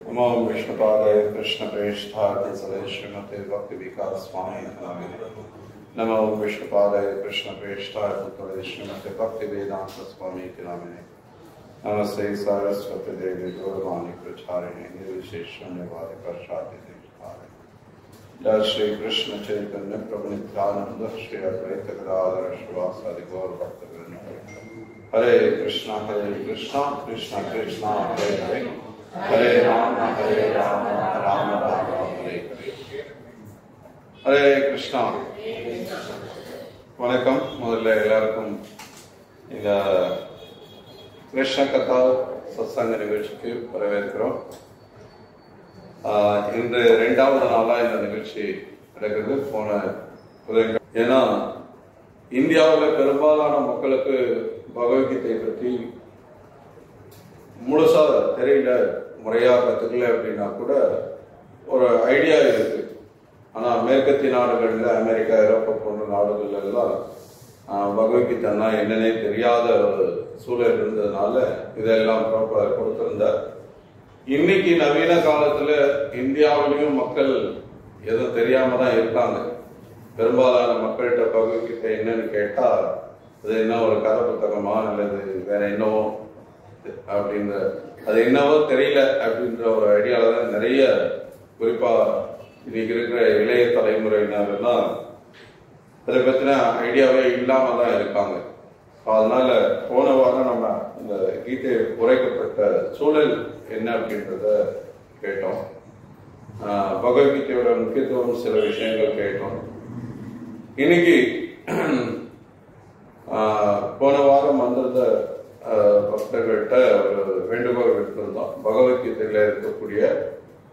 नमो विष्णुपादाय कृष्णप्रेष्ठाय श्रीमते भक्ति विकास स्वामी नामिने। नमो विष्णुपादाय कृष्णप्रेष्ठाय श्रीमते भक्ति वेदांत स्वामी नामिने। नमस्ते सरस्वती देवी गौरवाणी प्रचारिणे निर्विशेष शून्यवादी प्रसादि देवतारिणे। जय श्री कृष्ण चैतन्य प्रभु नित्यानंद श्री अद्वैत गदाधर श्रीवासादि गौर भक्तवृंद। हरे कृष्णा कृष्णा कृष्णा हरे हरे, हरे राम राम राम हरे हरे। हरे कृष्णा। வணக்கம். முதல்ல எல்லாருக்கும் இந்த கிருஷ்ண கதா சத்சங்க நிகழ்ச்சிக்கு வரவேற்கிறோம். இன்று 2வது நாளா இந்த நிகழ்ச்சி நடக்குது. போன ஏன்னா இந்தியாவில் பெரும்பாலான மக்களுக்கு பகவத்கீதை பற்றி முழுசா தெரியல, முறையா கத்துக்கல அப்படின்னா கூட ஒரு ஐடியா இருக்கு. ஆனா மேற்கத்திய நாடுகள்ல, அமெரிக்கா, ஐரோப்பா போன்ற நாடுகள் எல்லாம் பகவத்கீதைன்னா என்னன்னே தெரியாத ஒரு சூழல் இருந்ததுனால இதெல்லாம் கொடுத்திருந்தார். இன்னைக்கு நவீன காலத்துல இந்தியாவிலையும் மக்கள் எதுவும் தெரியாம தான் இருக்காங்க. பெரும்பாலான மக்கள்கிட்ட பகவத்கீதை என்னன்னு கேட்டா அது என்ன ஒரு கதை புத்தகமா அல்லது வேற என்னவோ அப்படின்ற, அது என்னவோ தெரியல அப்படின்ற ஒரு ஐடியால தான் நிறைய, குறிப்பா இன்னைக்கு இருக்கிற இளைய தலைமுறையினர்லாம் அதை பத்தின ஐடியாவே இல்லாம தான் இருக்காங்க. அதனால போன வாரம் நம்ம இந்த கீதை உரைக்கப்பட்ட சூழல் என்ன அப்படின்றத கேட்டோம். பகவத்கீதையோட முக்கியத்துவம் சில விஷயங்கள் கேட்டோம். இன்னைக்கு போன வாரம் வந்திருந்த பக்தர்கள்ட்ட ஒரு வேண்டுகோள் விட்டுருந்தோம். பகவத்கீதையில இருக்கக்கூடிய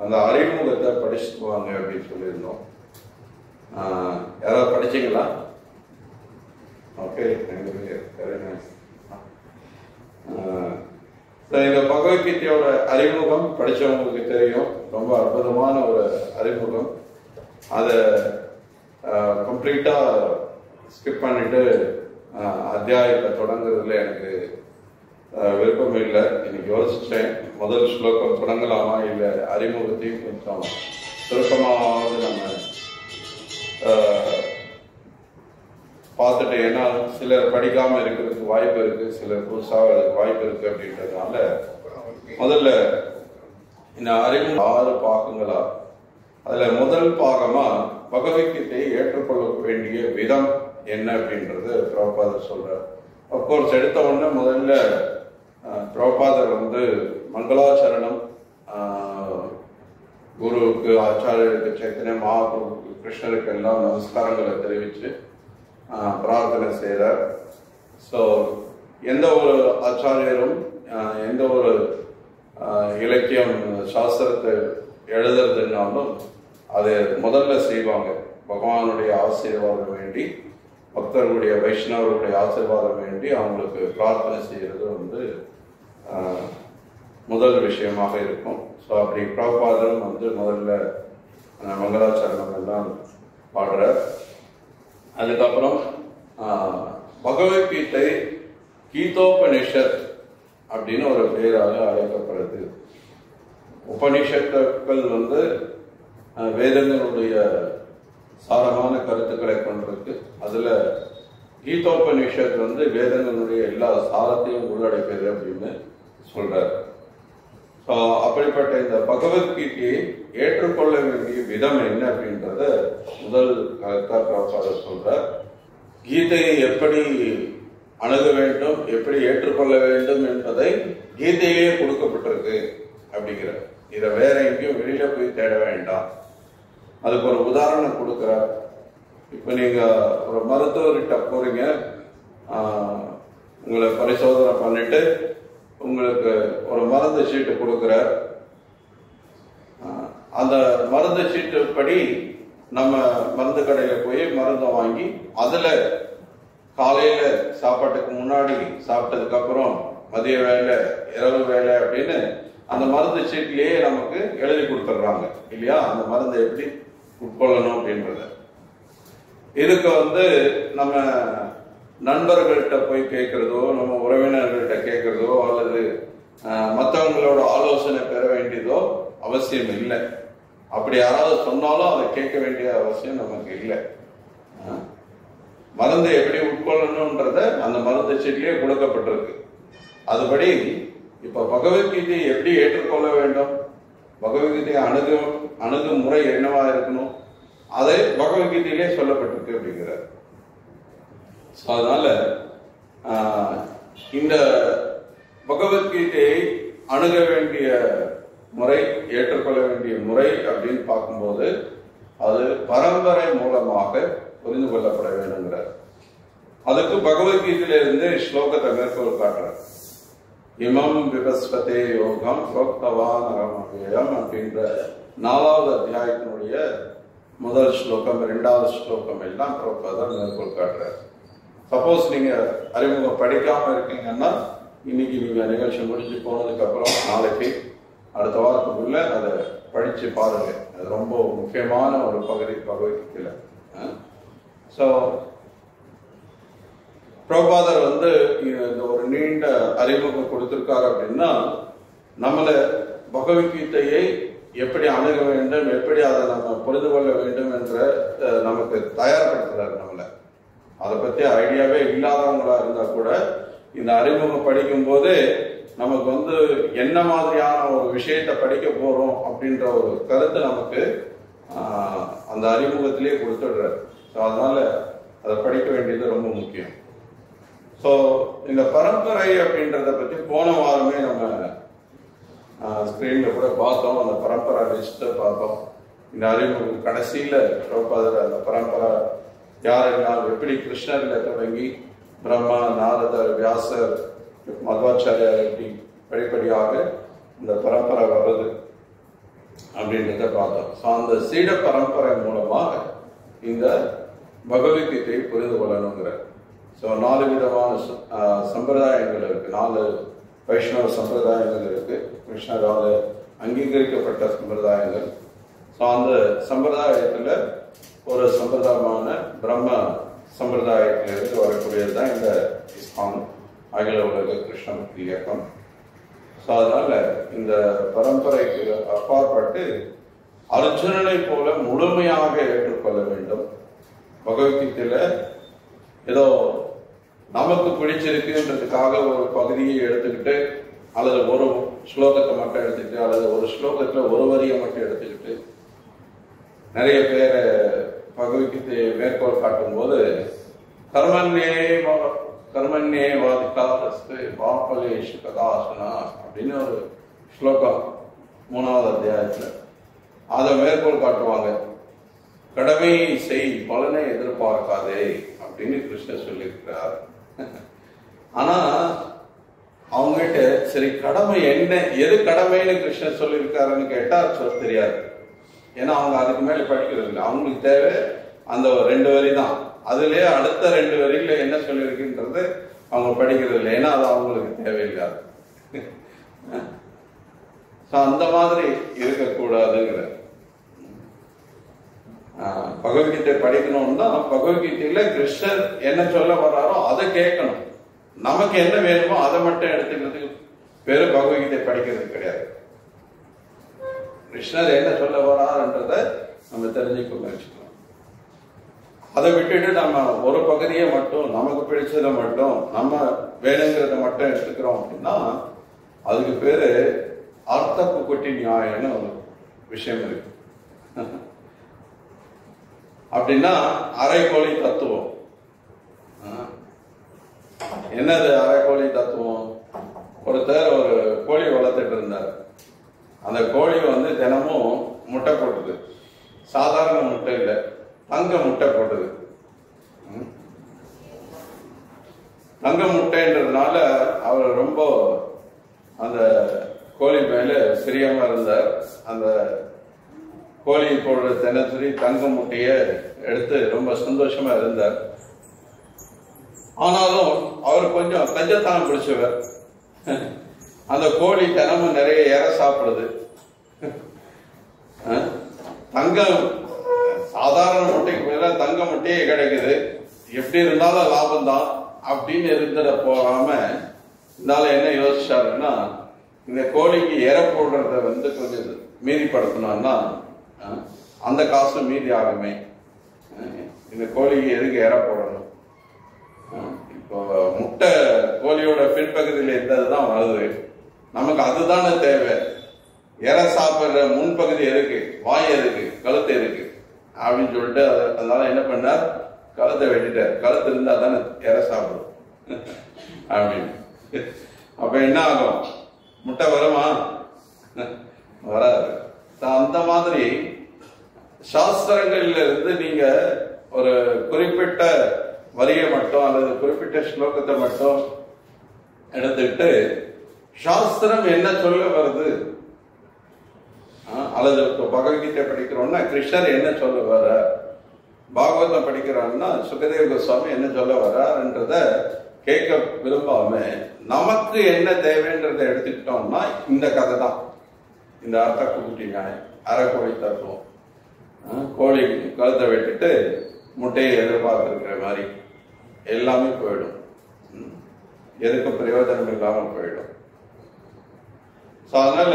அந்த அறிமுகத்தை படிச்சுக்குவாங்க அப்படின்னு சொல்லியிருந்தோம். யாராவது படிச்சீங்களா? Okay, very nice. இந்த பகவத்கீதையோட அறிமுகம் படிச்சவங்களுக்கு தெரியும். ரொம்ப அற்புதமான ஒரு அறிமுகம். அதை கம்ப்ளீட்டா ஸ்கிப் பண்ணிட்டு அத்தியாயத்தை தொடங்குறதுல எனக்கு விருப்பம் இல்லை. இன்னைக்கு யோசிச்சேன், முதல் ஸ்லோகம் தொடங்கலாமா இல்லை அறிமுகத்தையும் கொஞ்சம் சுருக்கமாவது நம்ம பார்த்துட்டு, ஏன்னா சிலர் படிக்காம இருக்கிறதுக்கு வாய்ப்பு இருக்கு, சிலர் புதுசாக வாய்ப்பு இருக்கு அப்படின்றதுனால முதல்ல இந்த அறிமுகம் 6 பாகங்களா, அதுல முதல் பாகமா பகவத்கீதையை ஏற்றுக்கொள்ள வேண்டிய விதம் என்ன அப்படின்றது பிரபுபாதர் சொல்றார். அப்கோர்ஸ் எடுத்த உடனே முதல்ல பிரபுபாதர் மங்களாச்சரணம், குருவுக்கு, ஆச்சாரியருக்கு, சைத்தன்ய மகாபிரபுக்கு, கிருஷ்ணருக்கு எல்லாம் நமஸ்காரங்களை தெரிவித்து பிரார்த்தனை செய்கிறார். ஸோ எந்த ஒரு ஆச்சாரியரும் எந்த ஒரு இலக்கியம் சாஸ்திரத்தை எழுதுறதுனாலும் அதை முதல்ல செய்வாங்க. பகவானுடைய ஆசீர்வாதம் வேண்டி, பக்தர்களுடைய வைஷ்ணவர்களுடைய ஆசீர்வாதம் வேண்டி அவங்களுக்கு பிரார்த்தனை செய்கிறது முதல் விஷயமாக இருக்கும். ஸோ அப்படி பிரபுபாதரும் முதல்ல மங்களாச்சரணம் எல்லாம் பாடுறார். அதுக்கப்புறம் பகவத்கீதை கீதோபனிஷத் அப்படின்னு ஒரு பெயராக அழைக்கப்படுது. உபனிஷத்துக்கள் வேதங்களுடைய சாரமான கருத்துக்களை கொண்டிருக்கு. அதுல கீதோபனிஷத் வேதங்களுடைய எல்லா சாரத்தையும் உள்ளடக்கியது அப்படின்னு சொல்றாரு. அப்படிப்பட்ட இந்த பகவத்கீதையை ஏற்றுக்கொள்ள வேண்டிய விதம் என்ன அப்படின்றத முதல் கருத்தா பிரபுபாதர் சொல்றார். கீதையை எப்படி அணுக வேண்டும், எப்படி ஏற்றுக்கொள்ள வேண்டும் என்பதை கீதையிலேயே கொடுக்கப்பட்டிருக்கு அப்படிங்கிற, இதை வேற எங்கேயும் வெளியில போய் தேட வேண்டாம். அதுக்கு ஒரு உதாரணம் கொடுக்கிறார். இப்ப நீங்க ஒரு மருத்துவர்கிட்ட போறீங்க, உங்களை பரிசோதனை பண்ணிட்டு உங்களுக்கு ஒரு மருந்து சீட்டு கொடுக்கிறார். அந்த மருந்து சீட்டு படி நம்ம மருந்து கடையில போய் மருந்தை வாங்கி அதுல காலையில சாப்பாட்டுக்கு முன்னாடி, சாப்பிட்டதுக்கு அப்புறம், மதிய வேலை, இரவு வேலை அப்படின்னு அந்த மருந்து சீட்லயே நமக்கு எழுதி கொடுத்துட்றாங்க இல்லையா, அந்த மருந்தை எப்படி உட்கொள்ளணும் அப்படின்றத. இதுக்கு நம்ம நண்பர்கள்ட்ட போய் கேட்கறதோ, நம்ம உறவினர்கள்ட்ட கேட்கறதோ அல்லது மற்றவங்களோட ஆலோசனை பெற வேண்டியதோ அவசியம் இல்லை. அப்படி யாராவது சொன்னாலும் அதை கேட்க வேண்டிய அவசியம் நமக்கு இல்லை. மருந்தை எப்படி உட்கொள்ளணும்ன்றத அந்த மருந்து சீட்டிலேயே கொடுக்கப்பட்டிருக்கு. அதுபடி இப்ப பகவத்கீதையை எப்படி ஏற்றுக்கொள்ள வேண்டும், பகவத்கீதையை அணுகும் முறை என்னவா இருக்கணும், அதை பகவத்கீதையிலே சொல்லப்பட்டிருக்கு அப்படிங்கிறார். அதனால இந்த பகவத்கீதையை அணுக வேண்டிய முறை, ஏற்றுக்கொள்ள வேண்டிய முறை அப்படின்னு பார்க்கும்போது அது பரம்பரை மூலமாக புரிந்து கொள்ளப்பட வேண்டுங்கிறார். அதுக்கு பகவத்கீதையிலிருந்து ஸ்லோகத்தை மேற்கோள் காட்டுறார். இமம் விபஸ்வதே யோகம் புரோக்தவான் அகமவ்யயம் அப்படின்ற 4வது அத்தியாயத்தினுடைய முதல் ஸ்லோகம், 2வது ஸ்லோகம் எல்லாம் பிரபுபாதர் மேற்கோள் காட்டுறார். சப்போஸ் நீங்க அறிமுகம் படிக்காம இருக்கீங்கன்னா இன்னைக்கு நீங்க நிகழ்ச்சி முடிஞ்சு போனதுக்கு அப்புறம் நாளைக்கு அடுத்த வாரத்துக்குள்ள அதை படிச்சு பாருங்க. அது ரொம்ப முக்கியமான ஒரு பகுதி பகவத்கீதையில. ஸோ பிரபுபாதர் இந்த ஒரு நீண்ட அறிமுகம் கொடுத்திருக்காரு அப்படின்னா நம்மளை பகவத்கீதையை எப்படி அணுக வேண்டும், எப்படி அதை நம்ம புரிந்து கொள்ள வேண்டும் என்ற நமக்கு தயார்படுத்துறாரு. நம்மளை அதை பத்தி ஐடியாவே இல்லாதவங்களா இருந்தா கூட இந்த அறிமுகம் படிக்கும் போது நமக்கு என்ன மாதிரியான ஒரு விஷயத்தை படிக்க போறோம் அப்படின்ற ஒரு கருத்து நமக்கு அந்த அறிமுகத்திலேயே கொடுத்துடுறாரு. ஸோ அதனால அதை படிக்க வேண்டியது ரொம்ப முக்கியம். ஸோ இந்த பரம்பரை அப்படின்றத பத்தி போன வாரமே நம்ம ஸ்கிரீன்ல கூட பார்த்தோம். அந்த பரம்பரை லிஸ்ட்டை பார்த்தோம். இந்த அறிமுகம் கடைசியில பிரபுபாதர் அந்த பரம்பரை யாரெல்லாம் எப்படி கிருஷ்ணர்ல தொடங்கி பிரம்மா, நாரதர், வியாசர், மத்வாச்சாரியார் எப்படி படிப்படியாக இந்த பரம்பரை வருது அப்படின்றத பார்த்தோம். ஸோ அந்த சீட பரம்பரை மூலமாக இந்த பகவத்கீதையை புரிந்து கொள்ளணுங்கிற. ஸோ 4 விதமான சம்பிரதாயங்கள் இருக்கு, 4 வைஷ்ணவ சம்பிரதாயங்கள் இருக்கு, கிருஷ்ணரால் அங்கீகரிக்கப்பட்ட சம்பிரதாயங்கள். ஸோ அந்த சம்பிரதாயத்துல ஒரு சம்பிரதாயமான பிரம்ம சம்பிரதாயத்திலிருந்து வரக்கூடியது தான் இந்த இஸ்கான், அகில உலக கிருஷ்ண பக்தி இயக்கம். ஸோ அதனால இந்த பரம்பரைக்கு அப்பாற்பட்டு அர்ஜுனனை போல முழுமையாக ஏற்றுக்கொள்ள வேண்டும். பகவத்கீதையில ஏதோ நமக்கு பிடிச்சிருக்குன்றதுக்காக ஒரு பகுதியை எடுத்துக்கிட்டு அல்லது ஒரு ஸ்லோகத்தை மட்டும் எடுத்துக்கிட்டு அல்லது ஒரு ஸ்லோகத்துல ஒரு வரியை மட்டும் எடுத்துக்கிட்டு நிறைய பேரை பகவத்கீதையை மேற்கோள் காட்டும் போது கர்மண்யே வாதிகாஸ்து பாபலேஷு கதாசனா அப்படின்னு ஒரு ஸ்லோகம் 3வது அத்தியாயத்துல அதை மேற்கோள் காட்டுவாங்க. கடமை செய், பலனை எதிர்பார்க்காதே அப்படின்னு கிருஷ்ணர் சொல்லியிருக்கிறார். ஆனா அவங்ககிட்ட சரி கடமை என்ன, எது கடமைன்னு கிருஷ்ணர் சொல்லியிருக்காருன்னு கேட்டா சொல்ல தெரியாது. ஏன்னா அவங்க அதுக்கு மேல படிக்கிறது இல்லை. அவங்களுக்கு தேவை அந்த 2 வரி தான். அதுலயே அடுத்த 2 வரியில என்ன சொல்லியிருக்குன்றது அவங்க படிக்கிறது இல்லை. ஏன்னா அது அவங்களுக்கு தேவையில்லாது. அந்த மாதிரி இருக்கக்கூடாதுங்கிற. பகவத்கீதை படிக்கணும்னா பகவத்கீதையில கிருஷ்ணர் என்ன சொல்ல வர்றாரோ அதை கேட்கணும். நமக்கு என்ன வேணுமோ அதை மட்டும் எடுத்துக்கிறதுக்கு பேரு பகவத்கீதை படிக்கிறது கிடையாது. கிருஷ்ணர் என்ன சொல்ல வர்றாருன்றத நம்ம தெரிஞ்சுக்க முயற்சிக்கணும். அதை விட்டுட்டு நம்ம ஒரு பகுதியை மட்டும் நமக்கு பிடிச்சதை மட்டும் நம்ம வேணுங்கிறத மட்டும் எடுத்துக்கிறோம் அப்படின்னா அதுக்கு பேரு அர்த்த குட்டி நியாயம்னு ஒரு விஷயம் இருக்கு. அப்படின்னா அரைக்கோழி தத்துவம். என்னது அரைக்கோழி தத்துவம்? ஒருத்தர் ஒரு கோழி வளர்த்துட்டு இருந்தார். அந்த கோழி தினமும் முட்டை போட்டுது. சாதாரண முட்டை இல்லை, தங்க முட்டை போட்டுது. தங்க முட்டைன்றதுனால அவர் ரொம்ப அந்த கோழி மேல பிரியமா இருந்தார். அந்த கோழி போடுற தினசரி தங்க முட்டைய எடுத்து ரொம்ப சந்தோஷமா இருந்தார். ஆனாலும் அவர் கொஞ்சம் கஞ்சத்தானம் பிடிச்சவர். அந்த கோழி தினமும் நிறைய இறை சாப்பிடுது. தங்கம் சாதாரண முட்டைக்கு மேல தங்க முட்டையே கிடைக்குது, எப்படி இருந்தாலும் லாபம் தான் அப்படின்னு இருந்துட போகாம இதனால என்ன யோசிச்சாருன்னா இந்த கோழிக்கு இற போடுறத வந்து கொஞ்சம் மீதிப்படுத்தணும்னா அந்த காசு மீதி ஆகுமே. இந்த கோழிக்கு எதுக்கு இற போடணும்? இப்போ முட்டை கோழியோட பின்பகுதியில் இருந்ததுதான் வருது, நமக்கு அதுதானே தேவை. இற சாப்பிட்ற முன்பகுதி எதுக்கு, வாய் எதுக்கு, கழுத்து எதுக்கு அப்படின்னு சொல்லிட்டு அதனால என்ன பண்ணார், கழுத்தை வெட்டிட்டார். கழுத்து இருந்தா தானே இற சாப்பிடும் அப்படின்னு. அப்ப என்ன ஆகும், முட்டை வருமா? வராது. அந்த மாதிரி சாஸ்திரங்கள்ல இருந்து நீங்க ஒரு குறிப்பிட்ட வரியை மட்டும் அல்லது குறிப்பிட்ட ஸ்லோகத்தை மட்டும் எடுத்துக்கிட்டு சாஸ்திரம் என்ன சொல்ல வருது, அல்லது பகவத்கீதை படிக்கிறோம்னா கிருஷ்ணர் என்ன சொல்ல வர, பாகவதம் படிக்கிறான்னா சுகதேவ கோஸ்வாமி என்ன சொல்ல வர்றாருன்றத கேட்க விரும்பாம நமக்கு என்ன தேவைன்றதை எடுத்துக்கிட்டோம்னா இந்த கதை தான். இந்த அர்த்த குட்டி நியாயம், அரைக்கோழி தத்துவம், கோழி கழுத்தை வெட்டிட்டு முட்டையை எதிர்பார்த்துருக்கிற மாதிரி எல்லாமே போயிடும், எதுக்கு பிரயோஜனம் இல்லாமல் போயிடும். அதனால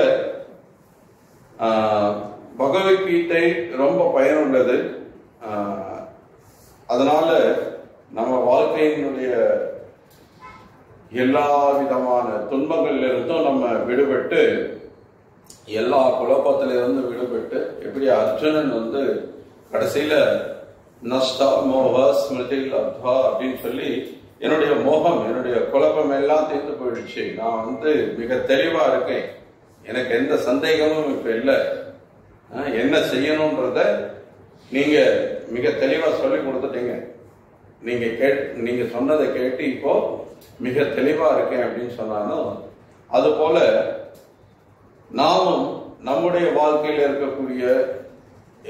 பகவத்கீதை ரொம்ப பயனுள்ளது. அதனால நம்ம வாழ்க்கையினுடைய எல்லா விதமான துன்பங்கள்ல இருந்தும் நம்ம விடுபட்டு, எல்லா குழப்பத்திலிருந்து விடுபட்டு, எப்படி அர்ஜுனன் வந்து கடைசியில நஷ்டா மோக ஸ்மிருதி லப்தா அப்படின்னு சொல்லி என்னுடைய மோகம், என்னுடைய குழப்பம் எல்லாம் தீர்ந்து போயிடுச்சு, நான் வந்து மிக தெளிவா இருக்கேன், எனக்கு எந்த சந்தேகமும் இப்ப இல்லை, என்ன செய்யணும்ன்றத நீங்க மிக தெளிவா சொல்லி கொடுத்துட்டீங்க, நீங்க சொன்னதை கேட்டு இப்போ மிக தெளிவா இருக்கேன் அப்படின்னு சொன்னாலும், அது போல நாமும் நம்முடைய வாழ்க்கையில் இருக்கக்கூடிய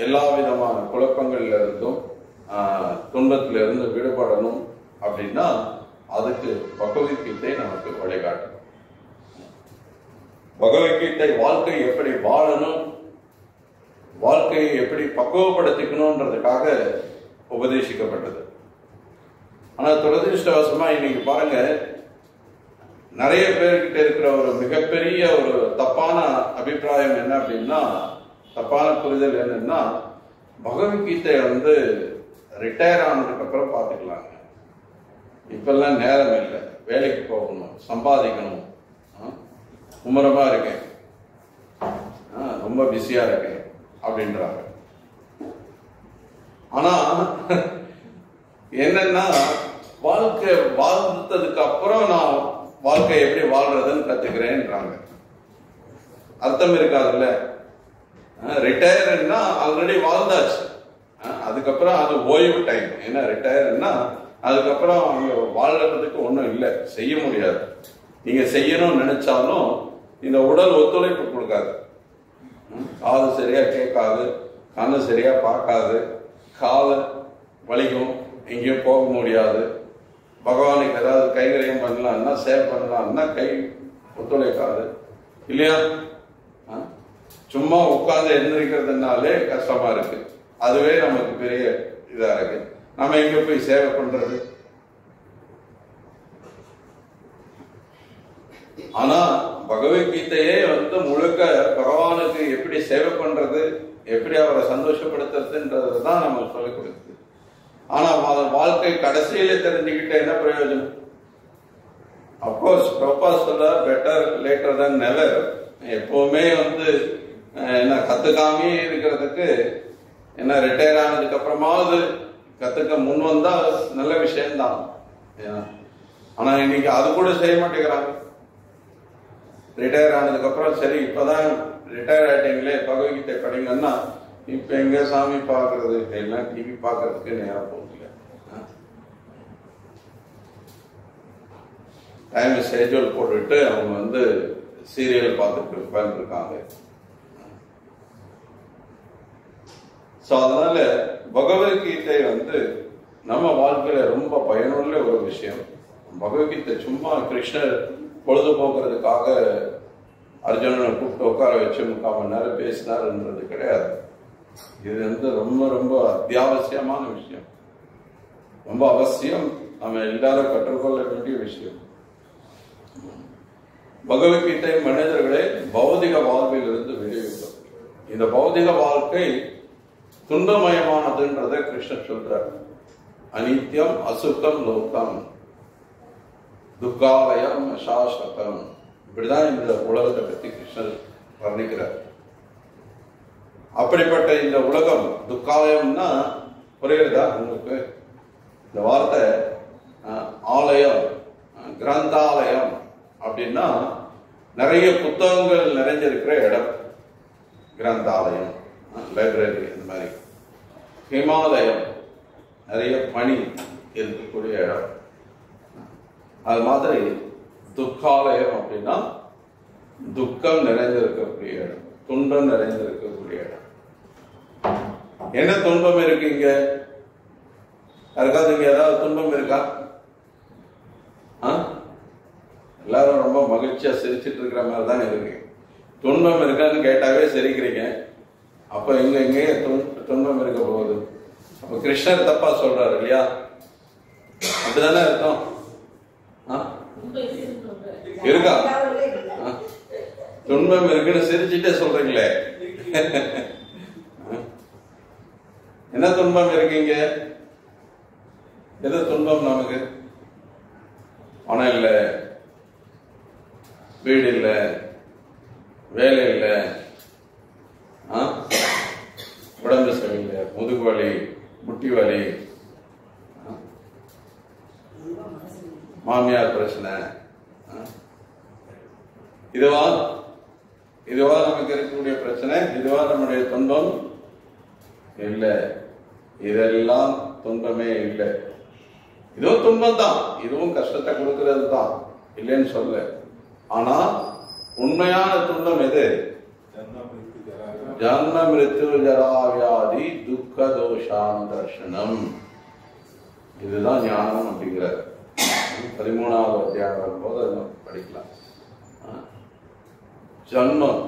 எல்லா விதமான குழப்பங்கள்ல இருந்தும் துன்பத்தில இருந்து விடுபடணும் அப்படின்னா அதுக்கு பகவத்கீதை நமக்கு வழிகாட்டும். பகவத்கீதை வாழ்க்கை எப்படி வாழணும், வாழ்க்கையை எப்படி பக்குவப்படுத்திக்கணும்ன்றதுக்காக உபதேசிக்கப்பட்டது. ஆனா துரதிருஷ்டவசமா இன்னைக்கு பாருங்க, நிறைய பேர்கிட்ட இருக்கிற ஒரு மிகப்பெரிய ஒரு தப்பான அபிப்பிராயம் என்ன அப்படின்னா, தப்பான புரிதல் என்னன்னா, பகவத்கீதை வந்து ரிட்டையர் ஆனதுக்கு அப்புறம் பார்த்துக்கலாங்க, இப்பெல்லாம் நேரம் இல்லை, வேலைக்கு போகணும், சம்பாதிக்கணும், மும்முரமா இருக்கேன், ரொம்ப பிஸியா இருக்கேன் அப்படின்றாங்க. ஆனா என்னன்னா, வாழ்க்கை வாழ்ந்ததுக்கு அப்புறம் நான் வாழ்க்கை எப்படி வாழ்றதுன்னு கத்துக்கிறேன்றாங்க. அர்த்தம் இருக்காதுல்ல. ரிட்டையர்னா ஆல்ரெடி வாழ்ந்தாச்சு, அதுக்கப்புறம் அது ஓய்வு டைம். ஏன்னா ரிட்டையர்னா அதுக்கப்புறம் அங்க வாழ்றதுக்கு ஒன்றும் இல்லை, செய்ய முடியாது. நீங்க செய்யணும்னு நினைச்சாலும் இந்த உடல் ஒத்துழைப்பு கொடுக்காது, காது சரியா கேட்காது, கண்ணு சரியா பார்க்காது, காலை வலிக்கும், எங்கேயும் போக முடியாது, பகவானுக்கு ஏதாவது கைகரியம் பண்ணலாம்னா சேவ் பண்ணலாம்னா கை ஒத்துழைக்காது இல்லையா? சும்மா உட்கார்ந்து எழுந்திருக்கிறதுனாலே கஷ்டமா இருக்கு, அதுவே நமக்கு பெரிய இதா இருக்கு. நம்ம எங்க போய் சேவை பண்றது? ஆனா பகவத்கீதையே வந்து முழுக்க பகவானுக்கு எப்படி சேவை பண்றது, எப்படி அவரை சந்தோஷப்படுத்துறதுன்றதுதான் நம்ம சொல்லிக் கொடுக்குது. ஆனா வாழ்க்கை கடைசியில தெரிஞ்சுக்கிட்ட என்ன பிரயோஜனம்? அப்கோர்ஸ் பிரபா சொல்ல பெட்டர் லேட்டர் தென் நெவர். எப்பவுமே வந்து என்ன கத்துக்காமே இருக்கிறதுக்கு என்ன ரிட்டையர் ஆனதுக்கு அப்புறமாவது கத்துக்க முன் வந்தா நல்ல விஷயம்தான். ஆனா இன்னைக்கு அது கூட செய்ய மாட்டேங்கிறாங்க. ரிட்டையர் ஆனதுக்கு அப்புறம் சரி இப்பதான் ரிட்டையர் ஆயிட்டீங்களே பகவத்கீதை படிங்கன்னா, இப்ப எங்க சாமி பாக்குறது, எல்லாம் டிவி பாக்குறதுக்கு நேரம் போகல, டைம் ஷெட்யூல் போட்டுட்டு அவங்க வந்து சீரியல் பார்த்துட்டு உட்கார்ந்துருக்காங்க. அதனால பகவத்கீதை வந்து நம்ம வாழ்க்கையில ரொம்ப பயனுள்ள ஒரு விஷயம். பகவத்கீதை சும்மா கிருஷ்ணர் பொழுதுபோக்குறதுக்காக அர்ஜுனனை கூப்பிட்டு உட்கார வச்சு 3/4 மணி நேரம் பேசினாருன்றது கிடையாது. இது வந்து ரொம்ப ரொம்ப அத்தியாவசியமான விஷயம், ரொம்ப அவசியம், நம்ம எல்லாரும் கற்றுக்கொள்ள வேண்டிய விஷயம். பகவத்கீதை மனிதர்களை பௌதிக வாழ்வில் இருந்து வெளியிடும். இந்த பௌதிக வாழ்க்கை துன்பமயமானதுன்றதை கிருஷ்ணர் சொல்றார். அனித்யம் அசுத்தம் லோகம் துக்காலயம் சாஸ்வதம். இப்படிதான் இந்த உலகத்தை பற்றி கிருஷ்ணர் வர்ணிக்கிறார். அப்படிப்பட்ட இந்த உலகம் துக்காலயம்னா புரியுறதா உங்களுக்கு? இந்த வார்த்தை ஆலயம், கிரந்தாலயம் அப்படின்னா நிறைய புத்தகங்கள் நிறைஞ்சிருக்கிற இடம் கிரந்தாலயம், லைப்ரரி. இந்த மாதிரி ஹிமாலயம் நிறைய பனி இருக்கக்கூடிய இடம். அது மாதிரி துக்காலயம் அப்படின்னா துக்கம் நிறைந்திருக்கக்கூடிய இடம், துன்பம் நிறைந்திருக்கக்கூடிய இடம். என்ன துன்பம் இருக்கு இங்க? யாருக்காவது இங்க ஏதாவது துன்பம் இருக்கா? எல்லாரும் ரொம்ப மகிழ்ச்சியா சிரிச்சிட்டு இருக்கிற மாதிரி தான் இருக்கு. துன்பம் இருக்கான்னு கேட்டாவே சிரிக்கிறீங்க. அப்ப எங்க துன்பம் இருக்க போகுது? அப்ப கிருஷ்ணர் தப்பா சொல்றாரு இல்லையா? அப்படிதானே அர்த்தம்? இருக்கா? துன்பம் இருக்குன்னு சிரிச்சுட்டே சொல்றீங்களே. என்ன துன்பம் இருக்கீங்க? எது துன்பம் நமக்கு? பணம் இல்லை, வீடு இல்லை, வேலை இல்லை, உடம்பு சரியில்லை, முதுகு வலி, முட்டி வலி, மாமியார் பிரச்சனை, இதுவா நமக்கு இருக்கக்கூடிய பிரச்சனை? இதுவா நம்முடைய துன்பம்? இல்லை, இதெல்லாம் துன்பமே இல்லை. இதுவும் துன்பம் தான், இதுவும் கஷ்டத்தை கொடுக்கிறது தான், இல்லைன்னு சொல்ல. ஆனா உண்மையான துன்பம் எது? ஜன்ம மிருத்யு ஜரா வியாதி துக்க தோஷான் தர்ஷனம். இதுதான் ஞானம் அப்படிங்கிறார். 13வது அத்தியாயம் போது அதை படிக்கலாம். ஜன்மம்,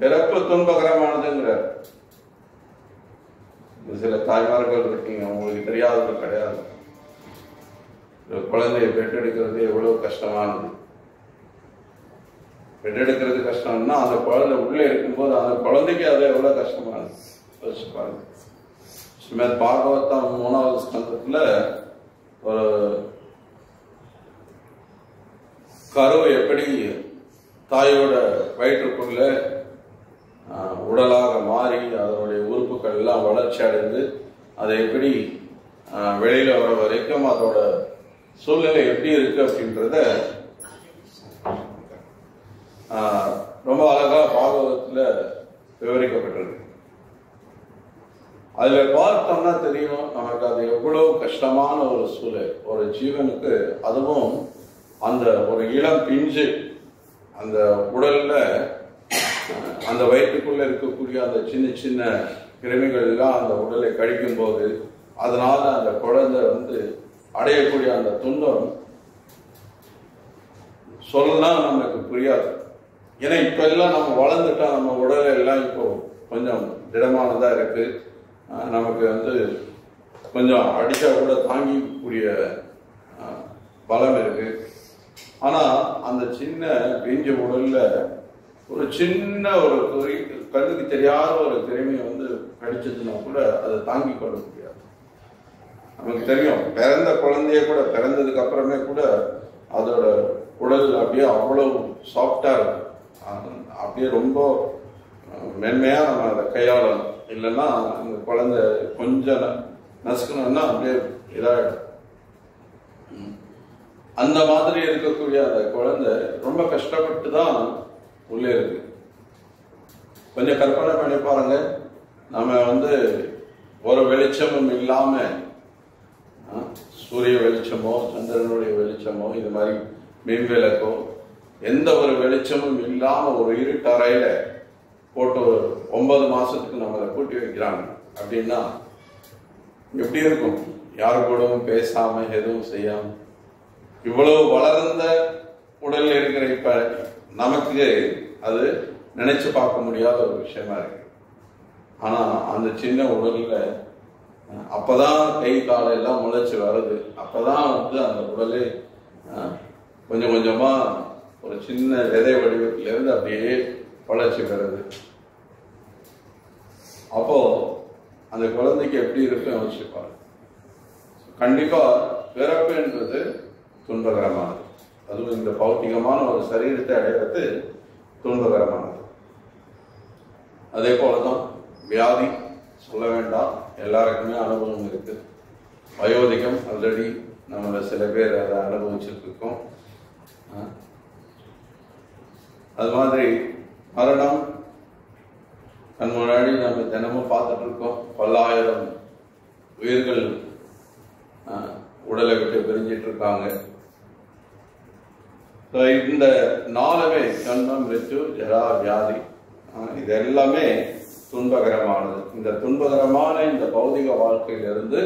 பிறப்பு துன்பகரமானதுங்கிறார். சில தாய்மார்கள் இருக்கீங்க, உங்களுக்கு தெரியாதது கிடையாது. குழந்தையை பெற்றெடுக்கிறது எவ்வளவு கஷ்டமானது. பெற்றெடுக்கிறது கஷ்டம்னா அந்த குழந்தை உள்ளே இருக்கும்போது அந்த குழந்தைக்கு அது எவ்வளவு கஷ்டமானது யோசிச்சு பாருங்க. ஸ்ரீமத் பாகவதம் 3வது ஸ்கந்தத்துல ஒரு கரு எப்படி தாயோட வயிற்றுக்குள்ள உடலாக மாறி அதனுடைய உறுப்புகள் எல்லாம் வளர்ச்சி அடைந்து அதை எப்படி வெளியில வர வரைக்கும் அதோட சூழ்நிலை எப்படி இருக்கு அப்படின்றத ரொம்ப அழகா பாகவதத்துல விவரிக்கப்பட்டிருக்கு. அதுல பார்த்தோம்னா தெரியும் நமக்கு அது எவ்வளவு கஷ்டமான ஒரு சூழல். ஒரு ஜீவனுக்கு, அதுவும் அந்த ஒரு இளம் பிஞ்சு அந்த உடல்ல அந்த வயிற்றுக்குள்ள இருக்கக்கூடிய அந்த சின்ன சின்ன கிருமிகள் எல்லாம் அந்த உடலை கழிக்கும் போது அதனால அந்த குழந்தை அடையக்கூடிய அந்த துன்பம் சொல்லனா நமக்கு புரியாது. ஏன்னா இப்ப எல்லாம் நம்ம வளர்ந்துட்டா, நம்ம உடல் எல்லாம் இப்போ கொஞ்சம் திடமானதா இருக்கு. நமக்கு கொஞ்சம் அடிச்சா கூட தாங்கிக்கூடிய பலம் இருக்கு. ஆனா அந்த சின்ன பிஞ்சு உடல்ல ஒரு சின்ன ஒரு கண்ணுக்கு தெரியாத ஒரு கிருமி கடிச்சதுன்னா கூட அதை தாங்கி கொள்ள முடியாது. நமக்கு தெரியும், பிறந்த குழந்தைய கூட பிறந்ததுக்கு அப்புறமே கூட அதோட உடல் அப்படியே அவ்வளவு சாஃப்டா இருக்கும். அப்படியே ரொம்ப மென்மையா நம்ம அதை கையாளணும். இல்லைன்னா அந்த குழந்தை கொஞ்சம் நசுக்கணும்னா அப்படியே இதாயிடும். அந்த மாதிரி இருக்கக்கூடிய அந்த குழந்தை ரொம்ப கஷ்டப்பட்டு தான் உள்ளே இருக்கு. கொஞ்சம் கற்பனை பண்ணி பாருங்க. நம்ம ஒரு வெளிச்சமும் இல்லாம, சூரிய வெளிச்சமோ சந்திரனுடைய வெளிச்சமோ இது மாதிரி மின் விளக்கோ எந்த ஒரு வெளிச்சமும் இல்லாம ஒரு இருட்டு அறையில போட்டு 9 மாசத்துக்கு நம்மளை கூட்டி வைக்கிறாங்க அப்படின்னா எப்படி இருக்கும்? யாரு கூடவும் பேசாம எதுவும் செய்யாம இவ்வளவு வளர்ந்த உடல்ல இருக்கிற இப்ப நமக்கு அது நினைச்சு பார்க்க முடியாத ஒரு விஷயமா இருக்கு. ஆனா அந்த சின்ன உடல்ல அப்பதான் கை காலை எல்லாம் முளைச்சு வருது. அப்பதான் அந்த உடலே கொஞ்சம் கொஞ்சமா ஒரு சின்ன விதை வடிவத்திலிருந்து அப்படியே வளர்ச்சி பெறுது. அப்போ அந்த குழந்தைக்கு எப்படி இருக்குன்னு யோசிச்சுப்பாரு. கண்டிப்பா பிறப்புன்றது துன்பகரமானது. அதுவும் இந்த பௌத்திகமான ஒரு சரீரத்தை அடைகிறது துன்பகரமானது. அதே போலதான் வியாதி சொல்ல வேண்டாம், எல்லாருக்குமே அனுபவம் இருக்கு. வயோதிகம் ஆல்ரெடி நம்மள சில பேர் அதை அனுபவிச்சுட்டு இருக்கோம். அது மாதிரி மரணம் கண் முன்னாடி நம்ம தினமும் பார்த்துட்டு இருக்கோம். பல்லாயிரம் உயிர்கள் உடலை விட்டு பிரிஞ்சிட்டு இருக்காங்க. இந்த 4மே ஜன்மம், மிருத்யு, ஜரா, வியாதி, இது எல்லாமே துன்பகரமானது. இந்த துன்பகரமான இந்த பௌதிக வாழ்க்கையிலிருந்து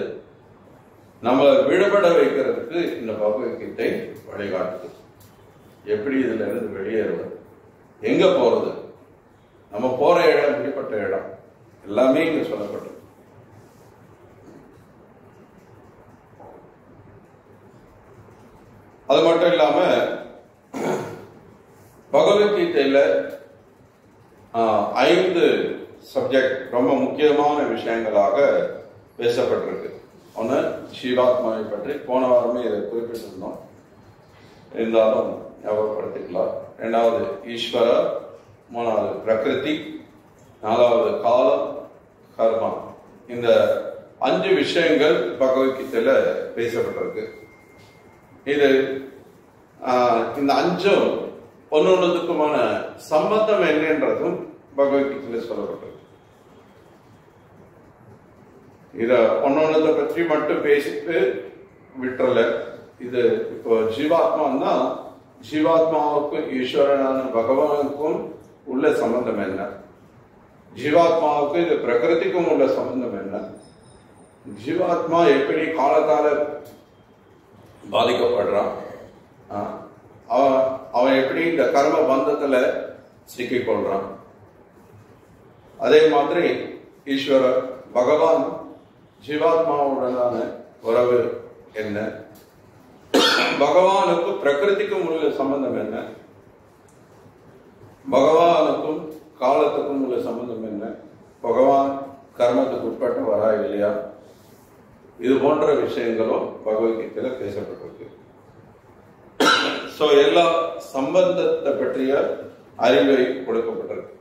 நம்மளை விடுபட வைக்கிறதுக்கு இந்த பகவத்கீதை வழிகாட்டுது. எப்படி இதுல இருந்து வெளியேறுவது, எங்க போறது, நம்ம போற இடம் இப்படிப்பட்ட இடம் எல்லாமே இங்க சொல்லப்பட்டது. அது மட்டும் இல்லாம பகவத்கீதையில 5 சப்ஜெக்ட் ரொம்ப முக்கியமான விஷயங்களாக பேசப்பட்டிருக்கு. ஒன்று ஜீவாத்மாவை பற்றி, போன வாரமே இதை குறிப்பிட்டிருந்தோம், இருந்தாலும் ஞாபகப்படுத்திக்கலாம். 2வது ஈஸ்வர, 3வது பிரகிருதி, 4வது காலம், கர்மா. இந்த 5 விஷயங்கள் பகவத்கீதையில பேசப்பட்டிருக்கு. இது இந்த 5ம் ஒன்னொன்னுக்குமான சம்பந்தம் என்னன்றதும் பகவத்கீதையில சொல்லப்பட்டது. இத ஒன்னொன்னதை பற்றி மட்டும் பேசிட்டு விட்டுறல. இது இப்போ ஜீவாத்மான்னா ஜீவாத்மாவுக்கும் ஈஸ்வரனான பகவானுக்கும் உள்ள சம்பந்தம் என்ன, ஜீவாத்மாவுக்கும் இது பிரகிருதிக்கும் உள்ள சம்பந்தம் என்ன, ஜீவாத்மா எப்படி காலத்தால பாதிக்கப்படுறான், அவன் எப்படி இந்த கர்ம பந்தத்துல சிக்கிக் கொள்றான், அதே மாதிரி ஈஸ்வரர் பகவான் ஜீவாத்மாவுடனான உறவு என்ன, பகவானுக்கும் பிரகிருதிக்கும் உள்ள சம்பந்தம் என்ன, பகவானுக்கும் காலத்துக்கும் உள்ள சம்பந்தம் என்ன, பகவான் கர்மத்துக்கு உட்பட்ட வரா இல்லையா, இது போன்ற விஷயங்களும் பகவத்கீதையில பேசப்பட்டிருக்கு. சோ எல்லா சம்பந்தத்தை பற்றிய அறிவை கொடுக்கப்பட்டிருக்கு.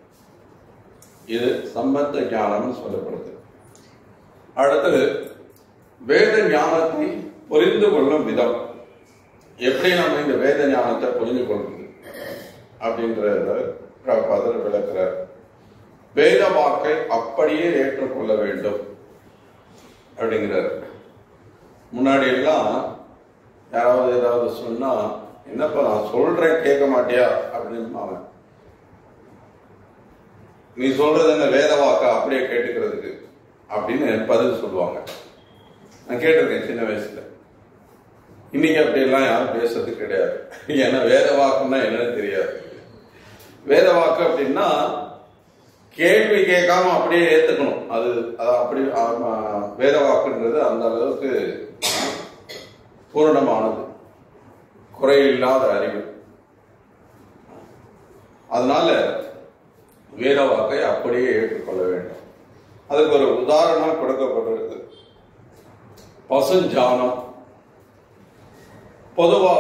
இது சம்பந்த ஞானம் சொல்லப்படுது. அடுத்தது வேத ஞானத்தை புரிந்து கொள்ளும் விதம். எப்படி நம்ம இந்த வேத ஞானத்தை புரிந்து கொள்வது அப்படின்றத பிரபாதர் விளக்குறார். வேத வாக்கை அப்படியே ஏற்றுக்கொள்ள வேண்டும் அப்படிங்கிறார். முன்னாடி எல்லாம் யாராவது ஏதாவது சொன்னா, என்னப்பா நான் சொல்றேன் கேட்க மாட்டியா அப்படின்னு, அவன் நீ சொல்றது என்ன வேத வாக்கா அப்படியே கேட்டுக்கிறதுக்கு அப்படின்னு பதில் சொல்லுவாங்க. நான் கேட்டிருக்கேன் சின்ன வயசுல. இன்னைக்கு அப்படி எல்லாம் யாரும் பேசுறது கிடையாது. ஏன்னா வேத வாக்குன்னா என்னன்னு தெரியாது. வேத வாக்கு அப்படின்னா கேள்வி கேட்காம அப்படியே ஏத்துக்கணும். அது அப்படி வேத வாக்குன்றது அந்த அளவுக்கு பூரணமானது, குறையில்லாத அறிவு. அதனால வேத வாக்கை அப்படியே ஏற்றுக்கொள்ள வேண்டும். அதுக்கு ஒரு உதாரணம் கொடுக்கப்பட்டிருக்கு. பசுஞ்சாணம். பொதுவா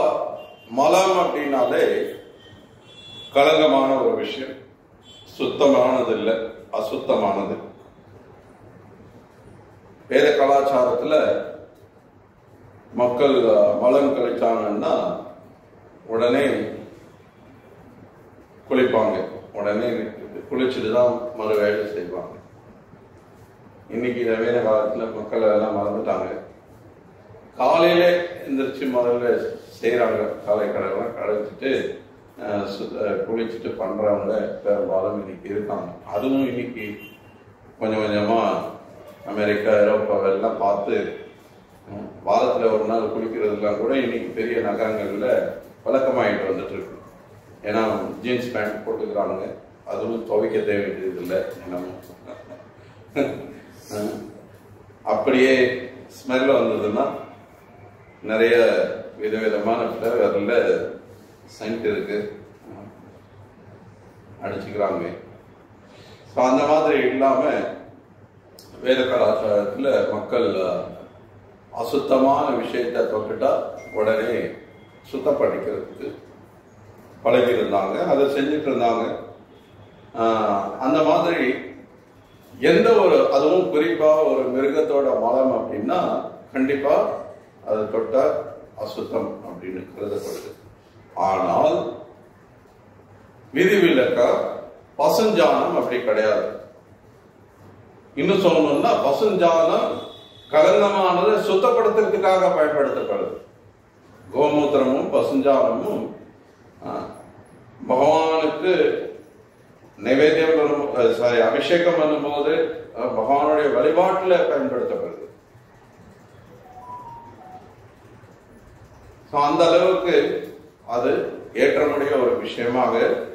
மலம் அப்படின்னாலே களங்கமான ஒரு விஷயம், சுத்தமானது இல்லை, அசுத்தமானது. வேத கலாச்சாரத்துல மக்கள் மலம் கழிச்சாங்கன்னா உடனே குளிப்பாங்க, உடனே குளிச்சுட்டு தான் மறு வேலை செய்வாங்க. இன்னைக்கு நவீன காலத்துல மக்கள் எல்லாம் மறந்துட்டாங்க. காலையில எந்திரிச்சு முதல்ல செய்யறாங்க, காலை கடலாம் கடைச்சிட்டு குளிச்சுட்டு பண்றவங்க பெரும்பாலும் இன்னைக்கு இருக்காங்க. அதுவும் இன்னைக்கு கொஞ்சம் கொஞ்சமா அமெரிக்கா, ஐரோப்பாவெல்லாம் பார்த்து வாரத்துல ஒரு நாள் குளிக்கிறதுலாம் கூட இன்னைக்கு பெரிய நகரங்கள்ல வழக்கமாயிட்டு வந்துட்டு இருக்கு. ஏன்னா ஜீன்ஸ் பேண்ட் போட்டுக்கிறாங்க, அதுவும் துவைக்க தேவையது இல்லை. அப்படியே ஸ்மெல் வந்ததுன்னா நிறைய விதவிதமான ஃப்ளேவர்ல சென்ட் இருக்கு. அடிச்சுக்கிறாங்க. ஸோ அந்த மாதிரி இல்லாம வேத கலாச்சாரத்துல மக்கள் அசுத்தமான விஷயத்தை தொட்டுட்டா உடனே சுத்தப்படுத்திக்கிறதுக்கு பழகி இருந்தாங்க, அதை செஞ்சுட்டு இருந்தாங்க. அந்த மாதிரி எந்த ஒரு, அதுவும் குறிப்பா ஒரு மிருகத்தோட மலம் அப்படின்னா கண்டிப்பா அது தொட்டா அசுத்தம் அப்படின்னு கருதப்படுது. ஆனால் விதிவிலக்கா பசுஞ்சாணம் அப்படி கிடையாது. இன்னும் சொல்லணும்னா பசுஞ்சாணம் கலங்கமானது சுத்தப்படுத்துறதுக்காக பயன்படுத்தப்படுது. கோமூத்திரமும் பசுஞ்சாணமும் பகவானுக்கு நைவேத்தியம் அபிஷேகம் பண்ணும்போது பகவானுடைய வழிபாட்டில் பயன்படுத்தப்படுது. அந்த அளவுக்கு அது ஏற்றமுடைய ஒரு விஷயமாக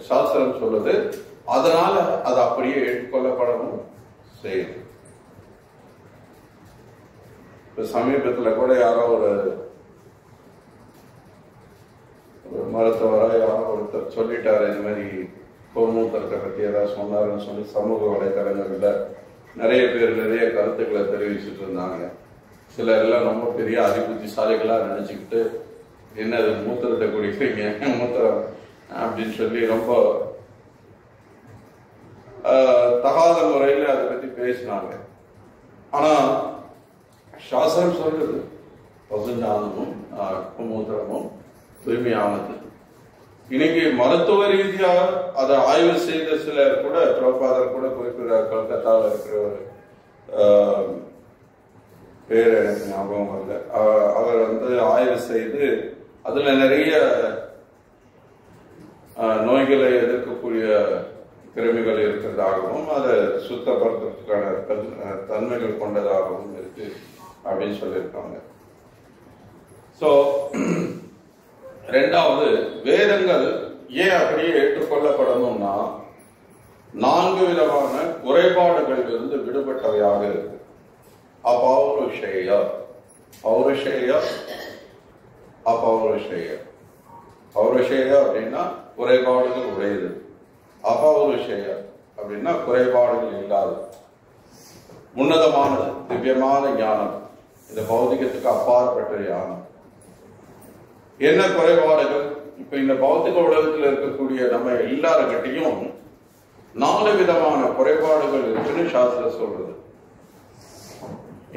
சாஸ்திரம் சொல்லுது. அதனால அது அப்படியே ஏற்றுக்கொள்ளப்படவும் செய்யும். இப்ப சமீபத்தில் கூட யாரோ ஒரு மருத்துவரா யாரோ ஒருத்தர் சொல்லிட்டாரு, இந்த மாதிரி கோமூத்திரத்தை பத்தி ஏதாவது சொன்னாருன்னு சொல்லி சமூக வலைதளங்கள்ல நிறைய பேர் நிறைய கருத்துக்களை தெரிவிச்சுட்டு இருந்தாங்க. சிலர் எல்லாம் ரொம்ப பெரிய அதிபுத்திசாலிகளா நினைச்சுக்கிட்டு என்னது மூத்திரத்தை குடிக்கிறீங்க மூத்திரம் அப்படின்னு சொல்லி ரொம்ப தகாத முறையில் அதை பத்தி பேசினாங்க. ஆனா சாஸ்திரம் சொல்றது பசுஞ்சாணமும் மூத்திரமும் தூய்மையானது. இன்னைக்கு மருத்துவ ரீதியாக அதை ஆய்வு செய்த சிலர் கூட, பிரபாதர் கூட குறிப்பிடுறார், கல்கத்தாவில் இருக்கிற ஒரு பேர் எனக்கு ஞாபகம் வரல, அவர் ஆய்வு செய்து அதுல நிறைய நோய்களை எதிர்க்கக்கூடிய கிருமிகள் இருக்கிறதாகவும் அதை சுத்தப்படுத்துறதுக்கான தன்மைகள் கொண்டதாகவும் இருக்கு அப்படின்னு சொல்லியிருக்காங்க. ஸோ ரெண்டாவது, வேதங்கள் ஏன் அப்படியே ஏற்றுக்கொள்ளப்படணும்னா 4 விதமான குறைபாடுகளில் இருந்து விடுபட்டவையாக இருக்கு. பௌருஷேயம் அப்படின்னா குறைபாடுகள் உடையது, அபௌருஷேயம் அப்படின்னா குறைபாடுகள் இல்லாது, உன்னதமானது, திவ்யமான ஞானம், இந்த பௌதிகத்துக்கு அப்பாற்பட்ட ஞானம். என்ன குறைபாடுகள்? இப்ப இந்த பௌத்திக உலகத்தில் இருக்கக்கூடிய நம்ம எல்லாருக்கிட்டையும் 4 விதமான குறைபாடுகள் இருக்குன்னு சாஸ்திரம் சொல்றது.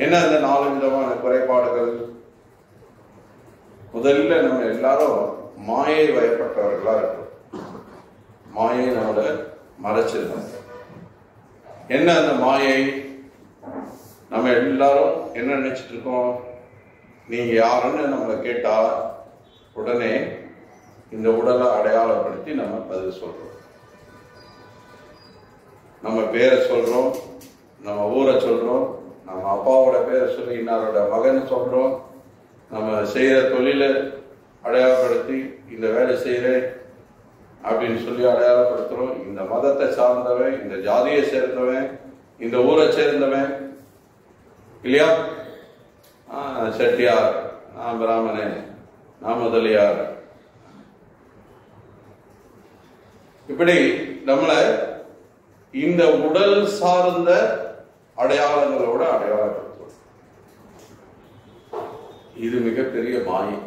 என்ன அந்த 4 விதமான குறைபாடுகள்? முதல்ல நம்ம எல்லாரும் மாயை வயப்பட்டவர்களா இருக்கும். மாயை நம்மள மறைச்சிருக்காங்க. என்ன அந்த மாயை? நம்ம எல்லாரும் என்ன நினைச்சிட்டு இருக்கோம்? நீங்க யாருன்னு நம்மளை கேட்டா உடனே இந்த உடலை அடையாளப்படுத்தி நம்ம பதில் சொல்றோம். நம்ம பேரை சொல்றோம், நம்ம ஊரை சொல்றோம், நம்ம அப்பாவோட பேரை சொல்லி இன்னாரோட மகன் சொல்றோம், நம்ம செய்யற தொழிலை அடையாளப்படுத்தி இந்த வேலை செய்யறேன் அப்படின்னு சொல்லி அடையாளப்படுத்துறோம். இந்த மதத்தை சார்ந்தவன், இந்த ஜாதியை சேர்ந்தவன், இந்த ஊரை சேர்ந்தவன் இல்லையா? செட்டியார், நான் பிராமணன், நான் முதலியார். இப்படி நம்மளை இந்த உடல் சார்ந்த அடையாளங்களோட அடையாளப்படுத்தும். இது மிகப்பெரிய மாயை.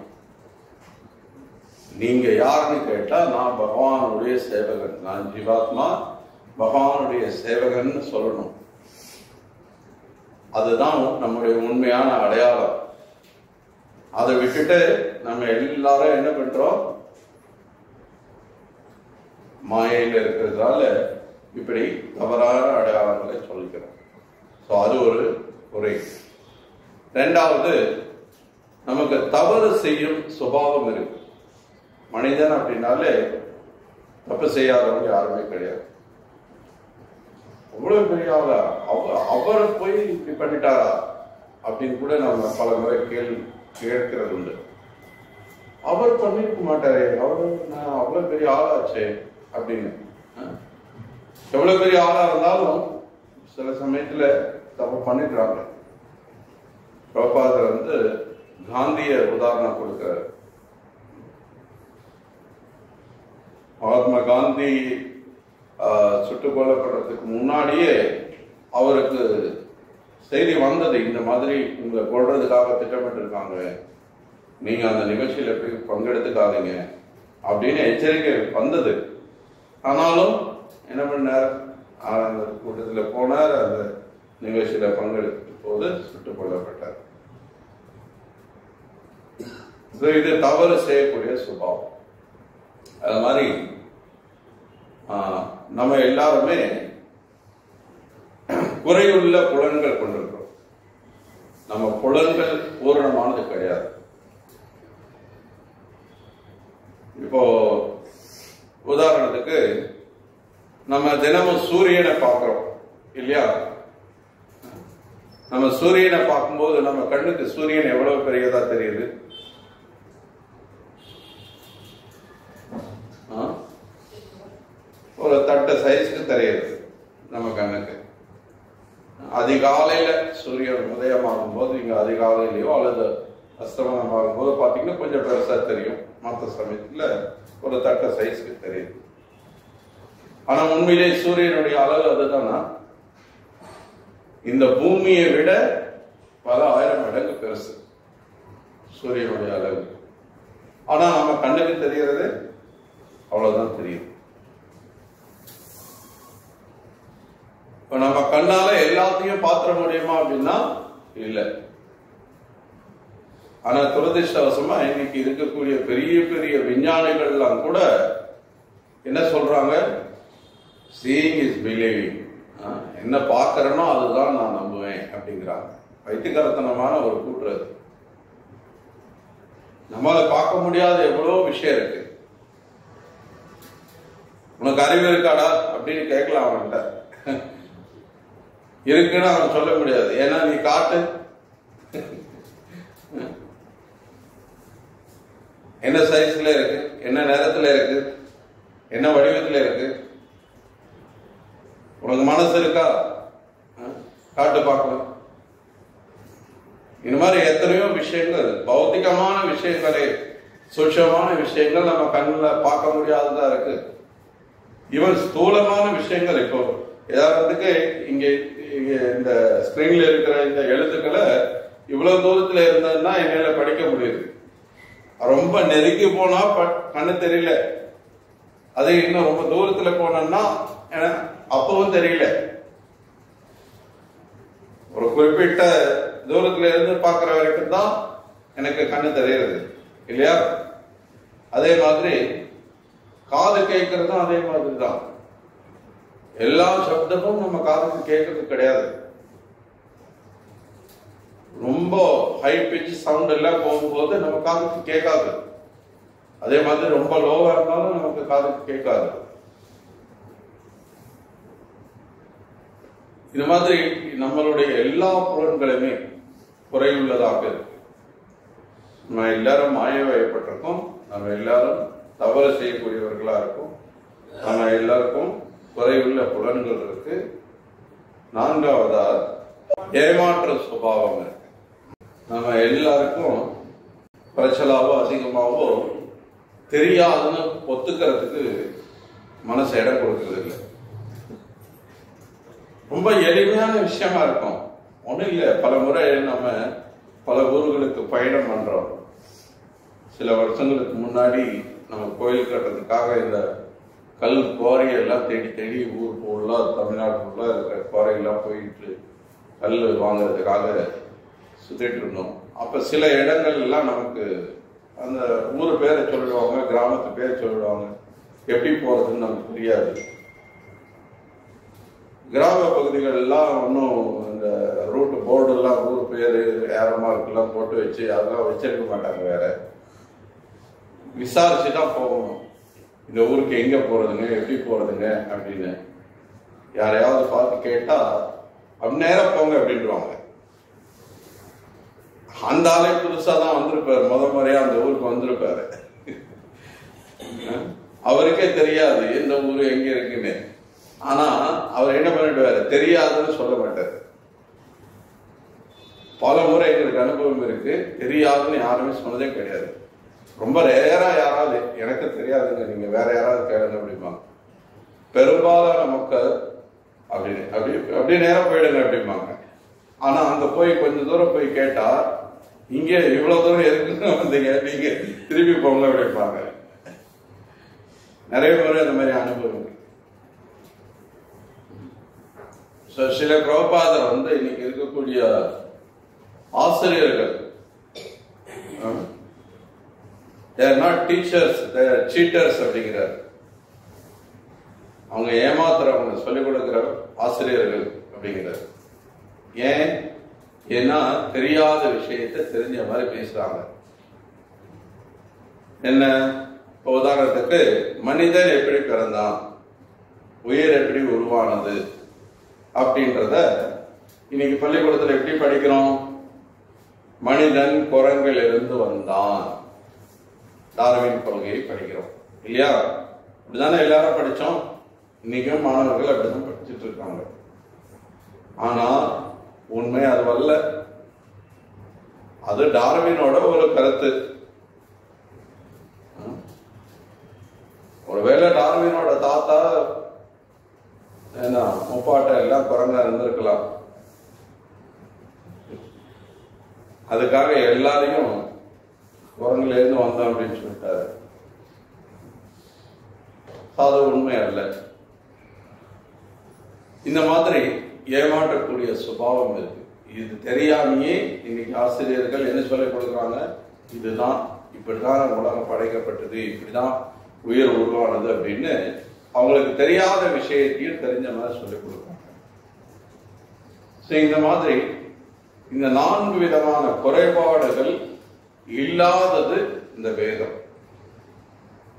நீங்க யாருன்னு கேட்டா, நான் பகவானுடைய சேவகன், நான் ஜீவாத்மா பகவானுடைய சேவகன் சொல்லணும். அதுதான் நம்முடைய உண்மையான அடையாளம். அதை விட்டுட்டு நம்ம எல்லாரும் என்ன பண்றோம்? மாயையில் இருக்கிறதால இப்படி தவறான அடையாளங்களை சொல்லிக்கிறோம். ஸோ அது ஒரு குறை. ரெண்டாவது, நமக்கு தவறு செய்யும் சுபாவம் இருக்கு. மனிதன் அப்படின்னாலே தப்பு செய்யாதவங்க யாருமே கிடையாது. அவ்வளவு பெரிய ஆளா, அவரை போய் இப்படி பண்ணிட்டாரா அப்படின்னு கூட நம்ம பல முறை கேட்கிறது உண்டு. அவர் பண்ணிருக்க மாட்டாரே, நான் அவ்வளவு பெரிய ஆளாச்சே அப்படின்னு. எவ்வளவு பெரிய ஆளா இருந்தாலும் சில சமயத்துல தப்பு பண்ணிடுறாங்க. பிரபாதர் காந்திய உதாரணம் கொடுக்கிறார். மகாத்மா காந்தி சுட்டுக் கொல்லப்படுறதுக்கு முன்னாடியே அவருக்கு செய்தி வந்தது, இந்த மாதிரி உங்களை கொள்றதுக்காக திட்டமிட்டு இருக்காங்க, நீங்க அந்த நிகழ்ச்சியில போய் பங்கெடுத்துக்காதீங்க அப்படின்னு எச்சரிக்கை வந்தது. ஆனாலும் என்ன பண்ணார், அந்த கூட்டத்தில் போனார், அந்த நிகழ்ச்சியில பங்கெடுத்த போது சுட்டுக் கொல்லப்பட்டார். இது தவறு செய்யக்கூடிய சுபாவம். அது மாதிரி நம்ம எல்லாருமே குறையுள்ள புலன்கள் கொண்டிருக்கிறோம். நம்ம புலன்கள் பூரணமானது கிடையாது. இப்போ உதாரணத்துக்கு நம்ம தினமும் சூரியனை பார்க்கிறோம் இல்லையா? நம்ம சூரியனை பார்க்கும்போது நம்ம கண்ணுக்கு சூரியன் எவ்வளவு பெரியதா தெரியுது? ஒரு தட்ட சைஸ்க்கு தெரியுது நம்ம கண்ணுக்கு. அதிகாலையில சூரியன் உதயமாகும் போது, இங்க அதிகாலையிலயோ அல்லது அஸ்தமனம் ஆகும் போது பாத்தீங்கன்னா கொஞ்சம் பெருசா தெரியும், மற்ற சமயத்துல ஒரு தட்ட சைஸ்க்கு தெரியுது. ஆனா உண்மையிலே சூரியனுடைய அளவு அதுதானா? இந்த பூமியை விட பல ஆயிரம் மடங்கு பெருசு சூரியனுடைய அளவு. ஆனா நம்ம கண்ணுக்கு தெரியறது அவ்வளவுதான் தெரியும். இப்ப நம்ம கண்ணால எல்லாத்தையும் பாத்திர முடியுமா அப்படின்னா இல்ல. ஆனா துரதிர்ஷ்டவசமா இன்னைக்கு இருக்கக்கூடிய பெரிய பெரிய விஞ்ஞானிகள் எல்லாம் கூட என்ன சொல்றாங்க, சீயிங் இஸ் பிலீவிங், என்ன பார்க்கறனோ அதுதான் நான் நம்புவேன் அப்படிங்கிறாங்க. வைத்தியகரத்தனமான ஒரு கூற்று அது. நம்மளால பார்க்க முடியாத எவ்வளவு விஷயம் இருக்கு. உனக்கு அறிவு இருக்காடா அப்படின்னு கேட்கலாம் அவன்கிட்ட. இருக்குன்னு அவன் சொல்ல முடியாது, ஏன்னா நீ காட்டு, என்ன சைஸ்ல இருக்கு, என்ன நேரத்துல இருக்கு, என்ன வடிவத்துல இருக்கு, உனக்கு மனசு இருக்கா, காட்டு பார்க்கலாம். இந்த மாதிரி எத்தனையோ விஷயங்கள், பௌத்திகமான விஷயங்களே, சூட்சமான விஷயங்கள் நம்ம கண்ணில் பார்க்க முடியாததா இருக்கு. ஈவன் ஸ்தூலமான விஷயங்கள், இப்போ உதாரணத்துக்கு இங்க இந்த ஸ்கிரீன்ல இருக்கிற இந்த எழுத்துக்களை இவ்வளவு தூரத்துல இருந்ததுன்னா என்னால படிக்க முடியுது. ரொம்ப நெருங்கி போனா கண்ணு தெரியல, அது இன்னும் ரொம்ப தூரத்துல போனோம்னா அப்பவும் தெரியல. ஒரு குறிப்பிட்ட தூரத்துல இருந்து பார்க்கிற வரைக்கும் தான் எனக்கு கண்ணு தெரியுது இல்லையா? அதே மாதிரி காது கேட்கறதும் அதே மாதிரி தான். எல்லா சப்தமும் நம்ம காதுக்கு கேட்கறது கிடையாது. ரொம்ப ஹை பிச் சவுண்ட் எல்லாம் போகும்போது நம்ம காதுக்கு கேட்காது. அதே மாதிரி ரொம்ப லோவா இருந்தாலும் நமக்கு காதுக்கு கேட்காது. இந்த மாதிரி நம்மளுடைய எல்லா புலன்களுமே குறையுள்ளதாக இருக்கு. நம்ம எல்லாரும் மாயவயப்பட்டிருக்கோம். நம்ம எல்லாரும் தவறு செய்யக்கூடியவர்களா இருக்கும். நம்ம எல்லாருக்கும் குறையுள்ள புலன்கள் இருக்கு. நான்காவதா ஏமாற்ற சுபாவம் இருக்கு. நம்ம எல்லாருக்கும் குறைச்சலாவோ அதிகமாவோ தெரியாதுன்னு ஒத்துக்கிறதுக்கு மனசு இடம் கொடுக்கறது இல்லை. ரொம்ப எளிமையான விஷயமா இருக்கும். ஒன்றும் இல்லை, பல முறை நம்ம பல ஊர்களுக்கு பயணம் பண்றோம். சில வருஷங்களுக்கு முன்னாடி நம்ம கோயில் கட்டுறதுக்காக இந்த கல் குவாரியெல்லாம் தேடி தேடி ஊர் ஃபுல்லாக, தமிழ்நாடு ஃபுல்லாக இருக்கிற குவாரியெல்லாம் போயிட்டு கல் வாங்குறதுக்காக சுத்திட்டு இருந்தோம். அப்ப சில இடங்கள் எல்லாம் நமக்கு அந்த ஊர் பேரை சொல்லிடுவாங்க, கிராமத்து பேரை சொல்லிடுவாங்க. எப்படி போறதுன்னு நமக்கு தெரியாது. கிராம பகுதிகள் எல்லாம் ஒன்றும் இந்த ரூட் போர்டு எல்லாம் ஊர் பேரு ஏரோ மார்க்கெல்லாம் போட்டு வச்சு அதெல்லாம் வச்சிருக்க மாட்டாங்க. வேற விசாரிச்சுதான் போகணும், இந்த ஊருக்கு எங்க போறதுங்க, எப்படி போறதுங்க அப்படின்னு. யாரையாவது பார்த்து கேட்டா நேரம் போங்க அப்படின்றாங்க. அந்த ஆளே புதுசா தான் வந்திருப்பாரு, முறையா அந்த ஊருக்கு வந்திருப்பாரு. அவருக்கே தெரியாது எந்த ஊரு எங்க இருக்குன்னு. ஆனா அவர் என்ன பண்ணிடுவாரு, தெரியாதுன்னு சொல்ல மாட்டாரு. பல முறை எங்களுக்கு அனுபவம் இருக்கு, தெரியாதுன்னு யாருமே சொன்னதே கிடையாது. ரொம்ப ரேரா யாராவது எனக்கு தெரியாதுங்க, நீங்க வேற யாராவது கேளுங்க அப்படிம்பாங்க. பெரும்பாலான மக்கள் அப்படி அப்படி அப்படி நேரம் போயிடுங்க அப்படிம்பாங்க. ஆனா அங்க போய் கொஞ்ச தூரம் போய் கேட்டா, இங்க இவ்வளவு தூரம் எதுக்குன்னு வந்தீங்க, நீங்க திருப்பி போங்க அப்படிப்பாங்க. நிறைய பேர் அந்த மாதிரி அனுபவம். சில பிரபாதர் இன்னைக்கு இருக்கக்கூடிய ஆசிரியர்கள், they are not teachers, they are cheaters அப்படிங்கிறார். அவங்க ஏமாத்துறவங்க, சொல்லிக் கொடுக்கிற ஆசிரியர்கள் அப்படிங்கிறார். ஏன்? ஏன்னா தெரியாத விஷயத்தை தெரிஞ்ச மாதிரி பேசுறாங்க. என்ன? உதாரணத்துக்கு, மனிதன் எப்படி பிறந்தான், உயிர் எப்படி உருவானது அப்படின்றத இன்னைக்கு பள்ளிக்கூடத்தில் எப்படி படிக்கிறோம்? மனிதன் குரங்கில் இருந்து வந்தான், டார்வின் கொள்கையை படிக்கிறோம் இல்லையா? அப்படிதானே எல்லாரும் படிச்சோம். இன்னைக்கும் மாணவர்கள் அப்படிதான் படிச்சுட்டு இருக்காங்க. ஆனா உண்மை அதுவல்ல. அது டார்வினோட ஒரு கருத்து. ஒருவேளை டார்வினோட தாத்தா என்ன முப்பாட்ட எல்லாம் குரங்கா இருந்திருக்கலாம். அதுக்காக எல்லாரையும் குரங்குல இருந்து வந்தோம் அப்படின்னு சொல்லிட்டாரு. அது உண்மை அல்ல. இந்த மாதிரி ஏமாற்றக்கூடிய சுபாவம் இருக்கு. இது தெரியாமையே இன்னைக்கு ஆசிரியர்கள் என்ன சொல்லிக் கொடுக்குறாங்க? இதுதான், இப்படிதான் உலகம் படைக்கப்பட்டது, இப்படிதான் உயிர் உருவானது அப்படின்னு அவங்களுக்கு தெரியாத விஷயத்தையும் தெரிஞ்ச மாதிரி சொல்லிக் கொடுக்குறாங்க. இந்த மாதிரி இந்த 4 விதமான குறைபாடுகள் இல்லாதது இந்த வேதம்.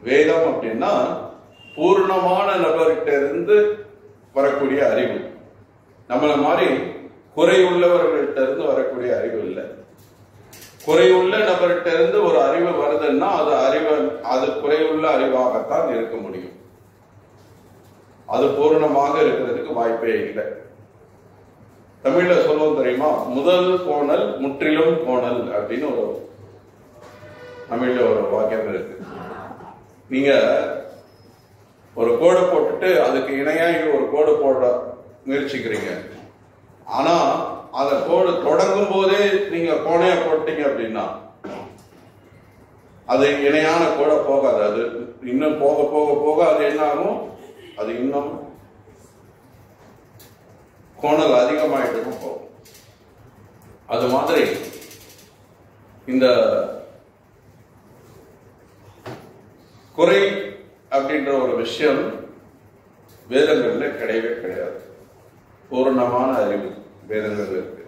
வேதம் அப்படின்னா பூர்ணமான நபர்கிட்ட இருந்து வரக்கூடிய அறிவு. நம்மள மாதிரி குறையுள்ளவர்கள்ட்ட இருந்து வரக்கூடிய அறிவு இல்லை. குறையுள்ள நபர்கிட்ட இருந்து ஒரு அறிவு வருதுன்னா அது குறையுள்ள அறிவாகத்தான் இருக்க முடியும். அது பூர்ணமாக இருக்கிறதுக்கு வாய்ப்பே இல்லை. தமிழ்ல சொல்லுவோம் தெரியுமா? முதல் கோணல் முற்றிலும் கோணல் அப்படின்னு ஒரு தமிழ்ல ஒரு வாக்கியம் இருக்கு. நீங்க ஒரு கோடு போட்டுட்டு அதுக்கு இணையா ஒரு கோடு போட முயற்சிக்கிறீங்க. ஆனா அந்த கோடு தொடங்கும் போதே நீங்க கோணையா போட்டீங்க அப்படின்னா அது இணையான கோட போகாது. அது இன்னும் போக போக போக அது என்ன ஆகும்? அது இன்னும் கோணல் அதிகமாயிட்டு போகும். அது மாதிரி இந்த குறை அப்படின்ற ஒரு விஷயம் வேதங்கள்ல கிடையவே கிடையாது. பூர்ணமான அறிவு வேதங்கள் இருக்கு.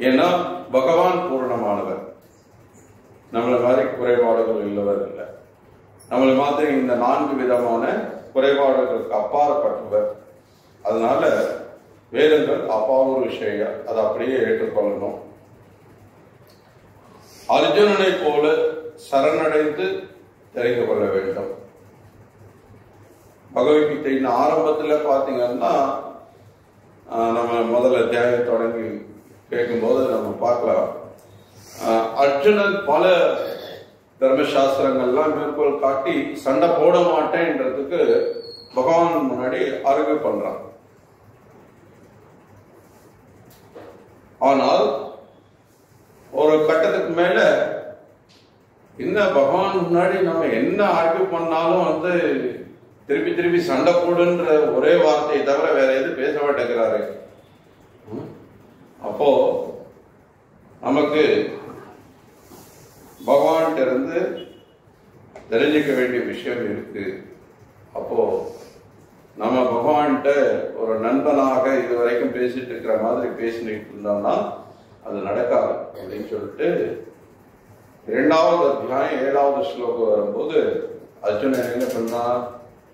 ஏன்னா பகவான் பூர்ணமானவர். நம்மள மாதிரி குறைபாடுகள் உள்ளவர் இல்லை. நம்மள மாதிரி இந்த 4 விதமான குறைபாடுகளுக்கு அப்பாற்பட்டவர். அதனால வேதங்கள் அப்பாவூர் விஷயம், அதை அப்படியே ஏற்றுக்கொள்ளணும். அர்ஜுனனை போல சரணடைந்து தெரிந்து கொள்ள வேண்டும். பகவத்கீதையின் ஆரம்பத்துல பாத்தீங்கன்னா, நம்ம முதல்ல அத்தியாயம் தொடங்கி கேட்கும்போது நம்ம பார்க்கலாம், அர்ஜுனன் பல தர்மசாஸ்திரங்கள்லாம் மேற்கோள் காட்டி சண்டை போட மாட்டேன்றதுக்கு பகவான் முன்னாடி அறிவு பண்றான். ஆனால் ஒரு கட்டத்துக்கு மேல என்ன பகவான் முன்னாடி நம்ம என்ன ஆர்கியூ பண்ணாலும் திருப்பி திருப்பி சண்டை போடுன்ற ஒரே வார்த்தையை தவிர வேற எது பேச மாட்டேங்கிறாரு. அப்போ நமக்கு பகவான்கிட்ட இருந்து தெரிஞ்சுக்க வேண்டிய விஷயம் இருக்கு. அப்போ நம்ம பகவான்கிட்ட ஒரு நண்பனாக இதுவரைக்கும் பேசிட்டு இருக்கிற மாதிரி பேசிட்டு இருந்தோம்னா அது நடக்காது அப்படின்னு சொல்லிட்டு 2வது அத்தியாயம் 7வது ஸ்லோகம் வரும்போது அர்ஜுனன் என்ன பண்ணா,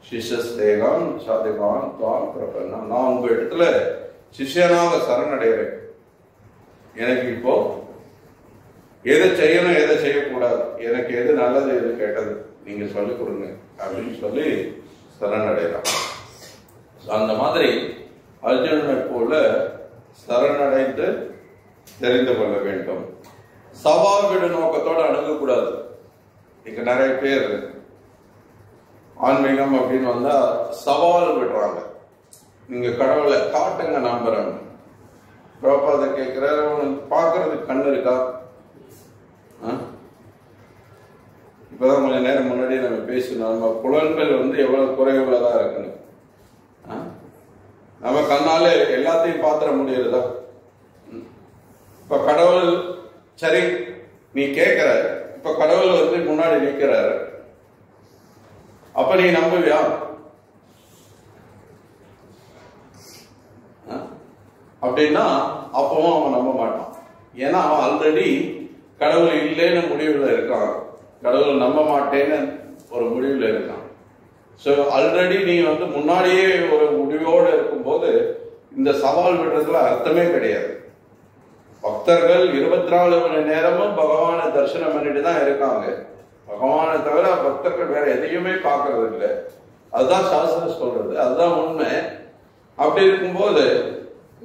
சிஷ்யஸ்தேகம் சாதிவான் துவாம் பிரபன்னா, நான் உங்க இடத்துல சிஷ்யனாக சரணடைகிறேன். எனக்கு இப்போ எதை செய்யணும் எதை செய்யக்கூடாது, எனக்கு எது நல்லது எது கெட்டது நீங்க சொல்லிக் கொடுங்க அப்படின்னு சொல்லி சரணடைகிறான். அந்த மாதிரி அர்ஜுனனை போல சரணடைந்து தெரிந்து கொள்ள வேண்டும். சவால் விட நோக்கத்தோடு அணுகக்கூடாது. இங்க நிறைய பேர் ஆன்மீகம் அப்படின்னு வந்தா சவால் விடுறாங்க. நீங்க கடவுளை காட்டுங்க நம்புறேன். பிரபாத கேட்கிறாரு, உனக்கு பார்க்கறதுக்கு கண்ணு இருக்கா? இப்பதான் கொஞ்ச நேரம் முன்னாடி நம்ம பேசணும், நம்ம புலன்கள் எவ்வளவு குறைவுள்ளதா இருக்குன்னு. நம்ம கண்ணால எல்லாத்தையும் பாத்திர முடியறதா? இப்ப கடவுள் சரி நீ கேட்கிற, இப்ப கடவுள் முன்னாடி நிற்கிறாரு, அப்ப நீ நம்புவியா? அப்படின்னா அப்பவும் அவன் நம்ப மாட்டான். ஏன்னா அவன் ஆல்ரெடி கடவுள் இல்லைன்னு முடிவுல இருக்கான், கடவுள் நம்ப மாட்டேன்னு ஒரு முடிவுல இருக்கான். ஸோ ஆல்ரெடி நீ முன்னாடியே ஒரு முடிவோடு இருக்கும்போது இந்த சவால் விடுறதுல அர்த்தமே கிடையாது. பக்தர்கள் 24 மணி நேரமும் பகவானை தரிசனம் பண்ணிட்டு தான் இருக்காங்க. பகவானை தவிர பக்தர்கள் வேற எதையுமே பார்க்கறது இல்லை. அதுதான் சாஸ்திரம் சொல்றது, அதுதான் உண்மை. அப்படி இருக்கும்போது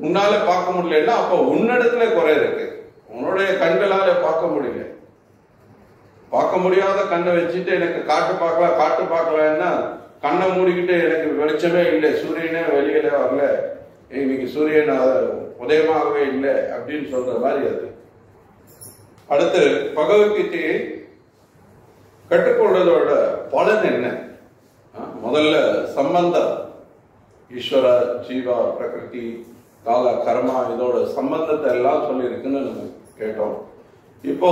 உன்னால பார்க்க முடியலன்னா அப்ப உன்னிடத்துல குறை இருக்கு. உன்னுடைய கண்களால பார்க்க முடியல. பார்க்க முடியாத கண்ணை வச்சுட்டு எனக்கு காட்டு பார்க்கலன்னா கண்ணை மூடிக்கிட்டு எனக்கு வெளிச்சமே இல்லை, சூரியனே வெளியில வரல, இன்னைக்கு சூரியன் உதயமாகவே இல்லை அப்படின்னு சொல்ற மாதிரி அது. அடுத்து பகவத்கீதையை கற்றுக்கொள்வதோட பலன் என்ன? முதல்ல சம்பந்தம், ஈஸ்வர, ஜீவா, பிரகிருதி, கால, கர்மா, இதோட சம்பந்தத்தை எல்லாம் சொல்லி இருக்குன்னு நம்ம கேட்டோம். இப்போ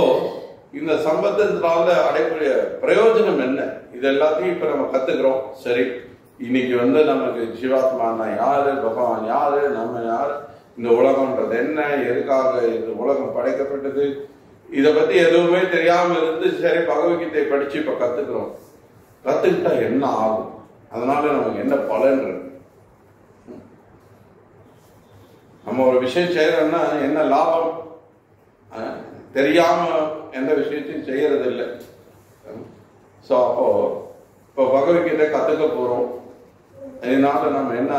இந்த சம்பந்தத்தினால அடையக்கூடிய பிரயோஜனம் என்ன? இது எல்லாத்தையும் இப்ப நம்ம கத்துக்கிறோம். சரி, இன்னைக்கு நமக்கு ஜீவாத்மானா யாரு, பகவான் யாரு, நம்ம யாரு, இந்த உலகம்ன்றது என்ன, எதுக்காக இந்த உலகம் படைக்கப்பட்டது, இதை பத்தி எதுவுமே தெரியாம இருந்து சரி பகவத்கீதை படிச்சு இப்ப கத்துக்கிறோம். கத்துக்கிட்டா என்ன ஆகும்? அதனால நமக்கு என்ன பலன் இருக்கு? நம்ம ஒரு விஷயம் செய்யறோம்னா என்ன லாபம்? தெரியாம எந்த விஷயத்தையும் செய்யறது இல்லை. ஸோ அப்போ இப்போ பகவத்கீதை கத்துக்க போறோம். இதனால நம்ம என்ன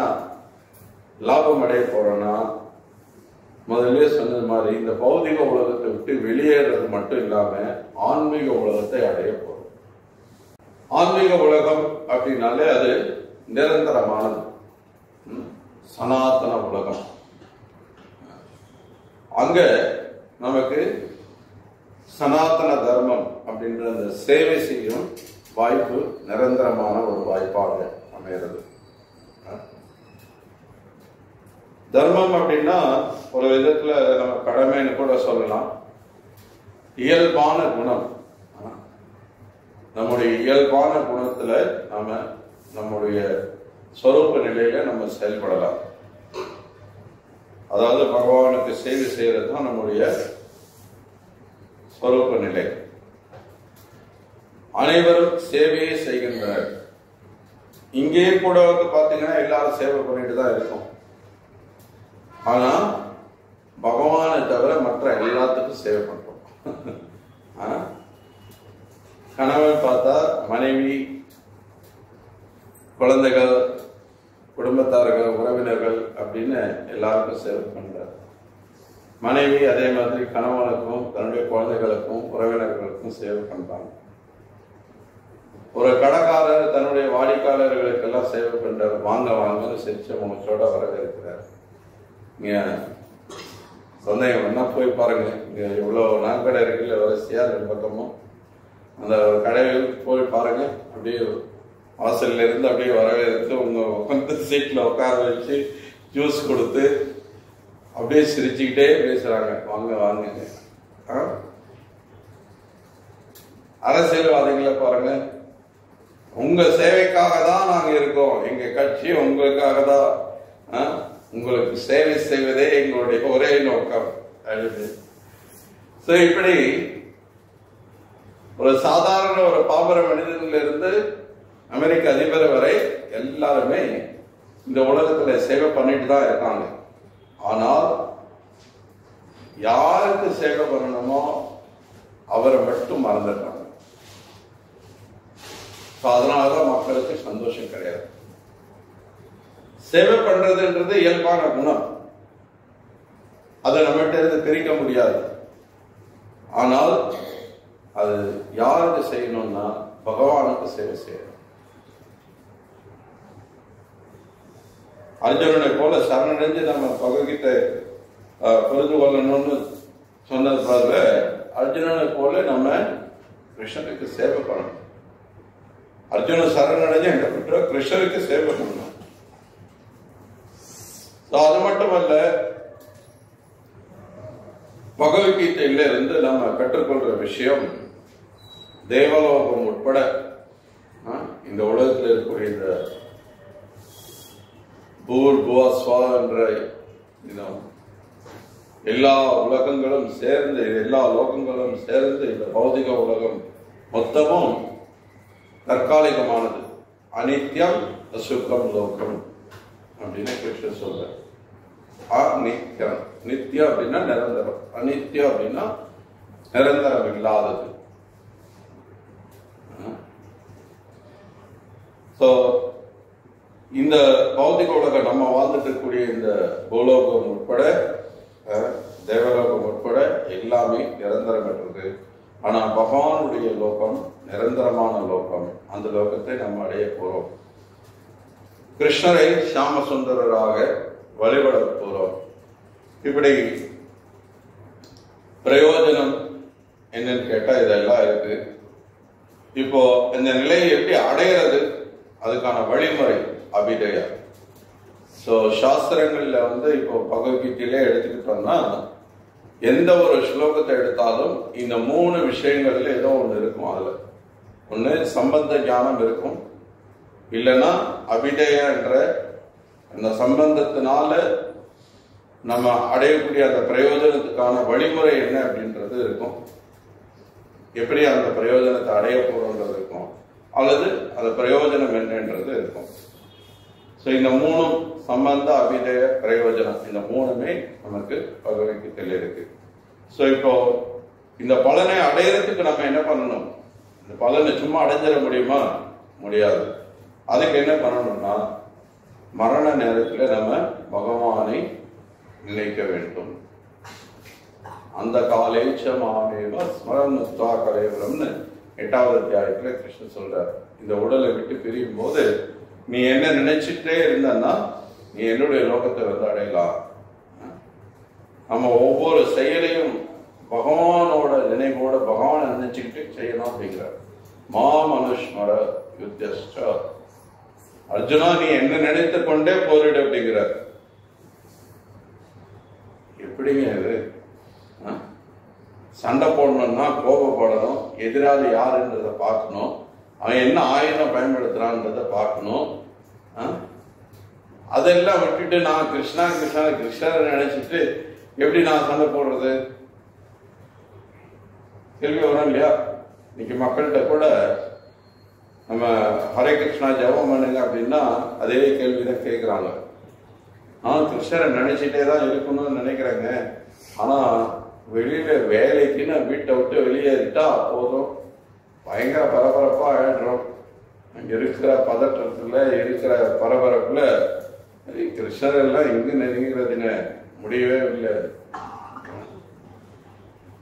லாபம் அடைய போறோம்னா, முதல்ல சொன்னது மாதிரி இந்த பௌதிக உலகத்தை விட்டு வெளியேறது மட்டும் இல்லாம ஆன்மீக உலகத்தை அடைய போறோம். ஆன்மீக உலகம் அப்படின்னாலே அது நிரந்தரமானது, சனாதன உலகம். அங்க நமக்கு சனாதன தர்மம் அப்படின்ற அந்த சேவை செய்யும் வாய்ப்பு நிரந்தரமான ஒரு வாய்ப்பாக அமைகிறது. தர்மம் அப்படின்னா ஒரு விதத்துல நம்ம கடமைன்னு கூட சொல்லலாம். இயல்பான குணம். நம்முடைய இயல்பான குணத்துல நாம நம்முடைய சொரூப நிலையில நம்ம செயல்படலாம். அதாவது பகவானுக்கு சேவை செய்யறது தான் நம்முடைய ஸ்வரூப நிலை. அனைவரும் சேவையை செய்கின்றனர். இங்கே கூட பாத்தீங்கன்னா எல்லாரும் சேவை பண்ணிட்டு தான் இருக்கும். ஆனா பகவானை தவிர மற்ற எல்லாத்துக்கும் சேவை பண்றோம். கணவன் பார்த்தா மனைவி, குழந்தைகள், குடும்பத்தார்கள், உறவினர்கள் அப்படின்னு எல்லாருக்கும் சேவை பண்றார். மனைவி அதே மாதிரி கணவனுக்கும் தன்னுடைய குழந்தைகளுக்கும் உறவினர்களுக்கும் சேவை பண்றாங்க. ஒரு கடைக்காரர் தன்னுடைய வாடிக்கையாளர்களுக்கு எல்லாம் சேவை பண்றாரு. வாங்க வாங்கன்னு சிரிச்ச முகத்தோட வரவேற்கிறார். இங்க சந்தேகம் வேணா போய் பாருங்க, இங்க இவ்வளவு நான்கடை இருக்குல்ல வரிசையா ரெண்டு பக்கமும், அந்த கடையில் போய் பாருங்க. அப்படியே வாசல்ல இருந்து அப்படியே வரவேற்று உங்க சீட்ல உட்கார வச்சு ஜூஸ் கொடுத்து அப்படியே சிரிச்சுக்கிட்டே பேசுறாங்க. வாங்க வாங்க. அரசியல்வாதிகளை பாருங்க, உங்க சேவைக்காக தான் நாங்க இருக்கோம், எங்க கட்சி உங்களுக்காக தான், உங்களுக்கு சேவை செய்வதே எங்களுடைய ஒரே நோக்கம். இப்படி ஒரு சாதாரண ஒரு பாமர மனிதனில் இருந்து அமெரிக்க அதிபர் வரை எல்லாருமே இந்த உலகத்துல சேவை பண்ணிட்டு தான் இருக்காங்க. ஆனால் யாருக்கு சேவை பண்ணணுமோ அவரை மட்டும் மறந்துட்டாங்க. அதனாலதான் மக்களுக்கு சந்தோஷம் கிடையாது. சேவை பண்றதுன்றது இயல்பான குணம், அதை நம்மகிட்ட இருந்து பிரிக்க முடியாது. ஆனால் அது யாருக்கு செய்யணும்னா பகவானுக்கு சேவை செய்யணும். அர்ஜுனனை போல சரணடைஞ்சு நம்ம பகவத்கீதை புரிந்து கொள்ளணும்னு சொன்னது போல அர்ஜுனனை போல நம்ம கிருஷ்ணனுக்கு சேவை பண்ணணும். அர்ஜுனன் சரணடைஞ்சு என்ன பண்ற? கிருஷ்ணனுக்கு சேவை பண்ணணும். அது மட்டுமல்ல, பகவத்கீதையில இருந்து நம்ம கற்றுக்கொள்ற விஷயம் தேவலோகம் உட்பட இந்த உலகத்தில் இருக்கக்கூடிய இந்த பூர் புவஸ்வா என்ற எல்லா உலகங்களும் சேர்ந்து, எல்லா லோகங்களும் சேர்ந்து இந்த பௌதிக உலகம் மொத்தமும் தற்காலிகமானது. அனித்யம் அசுகம் லோகம் அப்படின்னு கிருஷ்ணன் சொல்ற. அநித்யம், நித்யம் அப்படின்னா நிரந்தரம், அநித்யம் அப்படின்னா நிரந்தரம் இல்லாதது. இந்த பௌதிக உலகம் நம்ம வாழ்ந்துட்டு இருக்கக்கூடிய இந்த பூலோகம் உட்பட தேவலோகம் உட்பட எல்லாமே நிரந்தரமற்றது. ஆனா பகவானுடைய லோகம் நிரந்தரமான லோகம். அந்த லோகத்தை நம்ம அடைய போறோம். கிருஷ்ணரை ஷியாம சுந்தரராக வழிபட போறோம். இப்படி பிரயோஜனம் என்னன்னு கேட்டா இதெல்லாம் இருக்கு. இப்போ இந்த நிலையை எப்படி அடையிறது, அதுக்கான வழிமுறை அபிதயா. சாஸ்திரங்கள்ல இப்போ பகவத்கீதையிலே எடுத்துக்கிட்டோம்னா எந்த ஒரு ஸ்லோகத்தை எடுத்தாலும் இந்த 3 விஷயங்கள்ல ஏதோ ஒண்ணு இருக்கும். அதுல ஒண்ணு சம்பந்த ஞானம் இருக்கும், இல்லைன்னா அபிதயா என்ற அந்த சம்பந்தத்தினால நம்ம அடையக்கூடிய அந்த பிரயோஜனத்துக்கான வழிமுறை என்ன அப்படின்றது இருக்கும். எப்படி அந்த பிரயோஜனத்தை அடைய போறோன்றது இருக்கும், அல்லது அந்த பிரயோஜனம் என்னன்றது இருக்கும். இந்த 3 சம்பந்த அபிதய பிரயோஜனம், இந்த 3மே நமக்கு பகவத்கீதையில இருக்கு. இப்போ இந்த பலனை அடையறதுக்கு நம்ம என்ன பண்ணணும்? இந்த பலனை சும்மா அடைஞ்சிட முடியுமா? முடியாது. அதுக்கு என்ன பண்ணணும்னா மரண நேரத்தில் நம்ம பகவானை நினைக்க வேண்டும். அந்த காலேச்சமானேவ ஸ்மரணுத்வா கலேவரம்னு 8வது அத்தியாயத்துல கிருஷ்ணன் சொல்றார். இந்த உடலை விட்டு பிரியும் போது நீ என்ன நினைச்சிட்டே இருந்தன்னா நீ என்னுடைய லோகத்தை அடையலாம். நம்ம ஒவ்வொரு செயலையும் பகவானோட நினைவோட பகவானை நினைச்சுக்கிட்டு செய்யணும் அப்படிங்கிறார். மாமனுஷ்மர யுத்தஸ்ட அர்ஜுனா, நீ என்ன நினைத்து கொண்டே போரிடு அப்படிங்கிறார். எப்படிங்க இது? சண்டை போடணும்னா கோபப்படணும், எதிராளி யாருன்றதை பார்க்கணும், அவன் என்ன ஆயுதம் பயன்படுத்துறான்றதை பார்க்கணும். அதெல்லாம் விட்டுட்டு நான் கிருஷ்ணா கிருஷ்ணா கிருஷ்ணரை நினைச்சிட்டு எப்படி நான் சண்டை போடுறது? கேள்வி வரும் இல்லையா? இன்னைக்கு மக்கள்கிட்ட கூட நம்ம ஹரே கிருஷ்ணா ஜெபம் பண்ணுங்க அப்படின்னா அதே கேள்விதான் கேட்கிறாங்க. நான் கிருஷ்ணரை நினைச்சிட்டே தான் இருக்கணும்னு நினைக்கிறேங்க. ஆனா வெளியில வேலைக்குன்னு வீட்டை விட்டு வெளியேறிட்டா போதும் பயங்கர பரபரப்பா ஆயிடுறோம். இருக்கிற பதற்றத்துல இருக்கிற பரபரப்புல கிருஷ்ணர் எல்லாம் எங்க நினைக்கிறதுங்க முடியவே இல்லை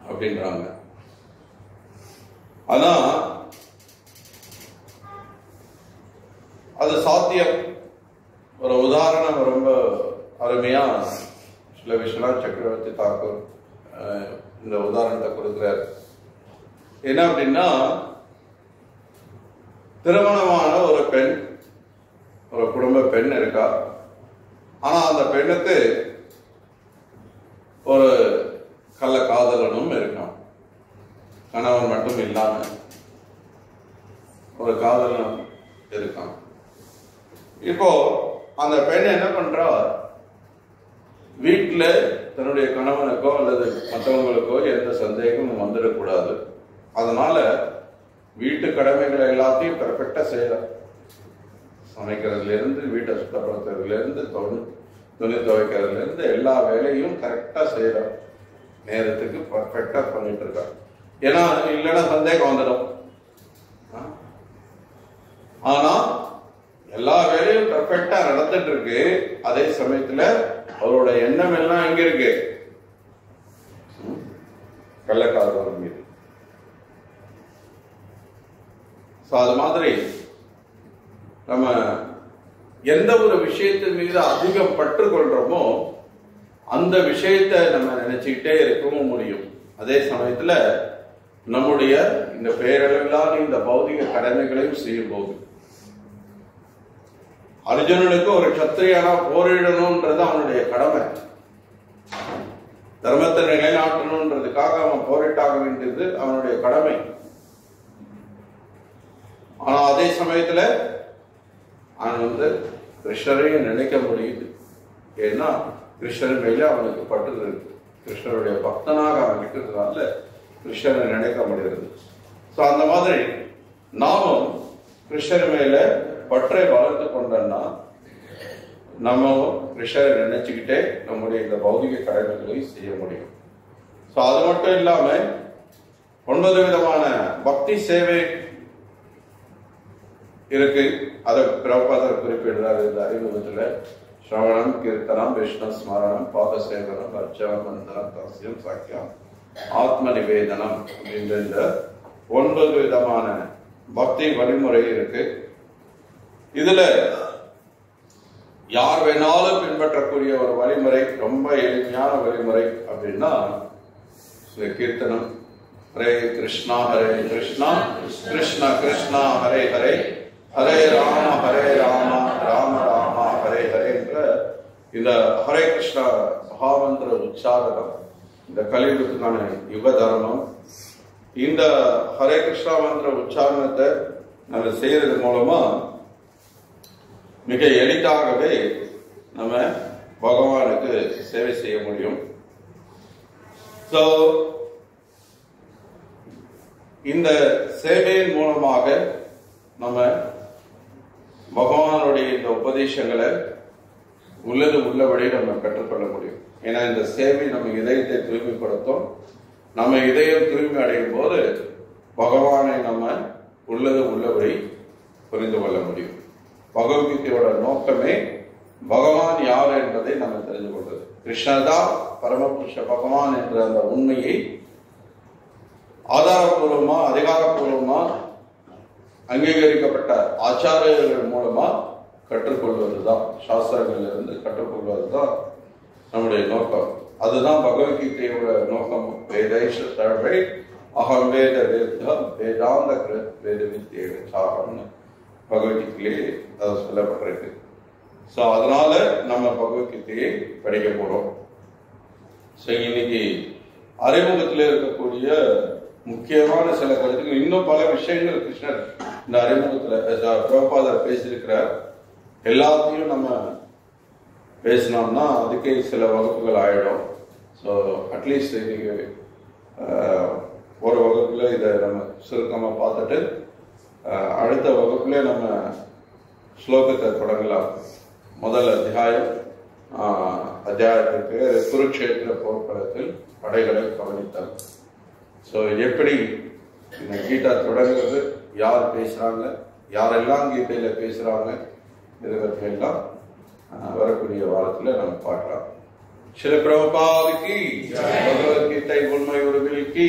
அப்படின்றாங்க. ஆனா அது சாத்தியம். ஒரு உதாரணம் ரொம்ப அருமையா சில விஸ்வநாத் சக்கரவர்த்தி தாக்கூர் இந்த உதாரணத்தை கொடுக்கிறார். என்ன அப்படின்னா, திருமணமான ஒரு பெண், ஒரு குடும்ப பெண் இருக்கா. ஆனா அந்த பெண்ணுக்கு ஒரு கள்ள காதலனும் இருக்கான். கணவன் மட்டும் இல்லாம ஒரு காதலன் இருக்கான். இப்போ அந்த பெண் என்ன பண்றா, வீட்டுல தன்னுடைய கணவனுக்கோ அல்லது மற்றவங்களுக்கோ எந்த சந்தேகமும் வந்துடக்கூடாது. அதனால வீட்டு கடமைகளை எல்லாத்தையும் பெர்ஃபெக்டா செய்யலாம். சமைக்கிறதுல இருந்து, வீட்டை சுத்தப்படுத்துறதுல இருந்து, துணி துவைக்கிறதுல இருந்து எல்லா வேலையும் கரெக்டா செய்யலாம். நேரத்துக்கு பெர்ஃபெக்டா பண்ணிட்டு இருக்கா. ஏன்னா இல்லைன்னா சந்தேகம் வந்துடும். ஆனா எல்லா வேலையும் பெர்ஃபெக்டா நடந்துட்டு இருக்கு. அதே சமயத்துல அவரோட எண்ணம் எல்லாம் எங்க இருக்கு? கள்ளக்காதலன் மீது. அது மாதிரி நம்ம எந்த ஒரு விஷயத்தின் மீது அதிகம் பற்று கொள்றோமோ அந்த விஷயத்தை நம்ம நினைச்சுக்கிட்டே இருக்கவும் முடியும். அதே சமயத்துல நம்முடைய இந்த பேரளவிலான இந்த பௌதிக கடமைகளையும் செய்யும் போது அர்ஜுனனுக்கு ஒரு சத்திரியனா போரிடணும்ன்றது அவனுடைய கடமை. தர்மத்தை நிலைநாட்டணும்ன்றதுக்காக அவன் போரிட்டாக வேண்டியது அவனுடைய கடமை. ஆனா அதே சமயத்துல அவன் கிருஷ்ணரையும் நினைக்க முடியுது. ஏன்னா கிருஷ்ணர் மேலே அவனுக்கு பற்று இருக்கு. கிருஷ்ணருடைய பக்தனாக அவன் இருக்கிறதுனால கிருஷ்ணரை நினைக்க முடிகிறது. ஸோ அந்த மாதிரி நாமும் கிருஷ்ணர் மேல பற்றை வளர்த்து கொண்டோம்னா நம்ம கிருஷ்ணரை நினைச்சுக்கிட்டே நம்முடைய இந்த பௌதிக கடமைகளையும் செய்ய முடியும். ஸோ அது மட்டும் இல்லாம 9 விதமான பக்தி சேவை இருக்கு. அதை பிரபாதர் குறிப்பிடுறாரு இந்த அறிமுகத்துல. ஸ்ரவணம், கீர்த்தனம், விஷ்ணு ஸ்மரணம், பாத சேவனம், அர்ச்சனம், வந்தனம், தாசியம், சாக்கியம், ஆத்ம நிவேதனம் அப்படின்ற 9 விதமான பக்தி வழிமுறை இருக்கு. இதுல யார் வேணாலும் பின்பற்றக்கூடிய ஒரு வழிமுறை, ரொம்ப எளிமையான வழிமுறை அப்படின்னா கீர்த்தனம். ஹரே கிருஷ்ணா கிருஷ்ணா கிருஷ்ணா ஹரே ஹரே, ஹரே ராம ராம ராம ஹரே ஹரே என்ற இந்த ஹரே கிருஷ்ணா மகாமந்திர உச்சாரணம் இந்த கலியுகத்துக்கான யுக தர்மம். இந்த ஹரே கிருஷ்ணா மந்திர உச்சாரணத்தை நம்ம செய்யறது மூலமா மிக எளிதாகவே நம்ம பகவானுக்கு சேவை செய்ய முடியும். ஸோ இந்த சேவையின் மூலமாக நம்ம பகவானுடைய இந்த உபதேசங்களை உள்ளபடி நம்ம கற்றுக்கொள்ள முடியும். ஏன்னா இந்த சேவை நம்ம இதயத்தை தூய்மைப்படுத்தும். நம்ம இதயம் தூய்மை அடையும் போது பகவானை நம்ம உள்ளபடி புரிந்து கொள்ள முடியும். பகவத்கீதையோட நோக்கமே பகவான் யார் என்பதை நம்ம தெரிந்து கொள்வது. கிருஷ்ணதா பரமபுருஷ பகவான் என்ற அந்த உண்மையை ஆதாரபூர்வமா அதிகாரப்பூர்வமா அங்கீகரிக்கப்பட்ட ஆச்சாரியர்கள் மூலமா கற்றுக்கொள்வதுதான், சாஸ்திரங்கள்ல இருந்து கற்றுக்கொள்வதுதான் நம்முடைய நோக்கம். அதுதான் பகவத்கீதையோட நோக்கம். வேதைஷ சர்வை அகம் வேத வேதாந்த வேத வித்யான்னு பகவத்கீதையிலே அது சொல்லப்பட்டிருக்கு. ஸோ அதனால நம்ம பகவத்கீதையை படிக்க போறோம். ஸோ இன்னைக்கு அறிமுகத்தில் இருக்கக்கூடிய முக்கியமான சில கருத்துக்கள், இன்னும் பல விஷயங்கள் கிருஷ்ணர் இந்த அறிமுகத்துல பிரபாதர் பேசியிருக்கிறார். எல்லாத்தையும் நம்ம பேசினோம்னா அதுக்கே சில வகுப்புகள் ஆயிடும். ஸோ அட்லீஸ்ட் இன்னைக்கு ஒரு வகுப்புல இதை நம்ம சுருக்கமா பார்த்துட்டு அடுத்த வகுப்புல நம்ம ஸ்லோகத்தை தொடங்கலாம். முதல் அத்தியாயத்திற்கு குருக்ஷேத்திர போர்க்களத்தில் படைகளை கவனித்தல். ஸோ எப்படி இந்த கீதா தொடங்குறது, யார் பேசுறாங்க, யாரெல்லாம் கீதையில பேசுறாங்க, இதை பற்றி எல்லாம் வரக்கூடிய வாரத்துல நம்ம பார்க்கலாம். ஸ்ரீல பிரபுபாதுக்கு பகவத்கீதை உண்மை உருவிற்கு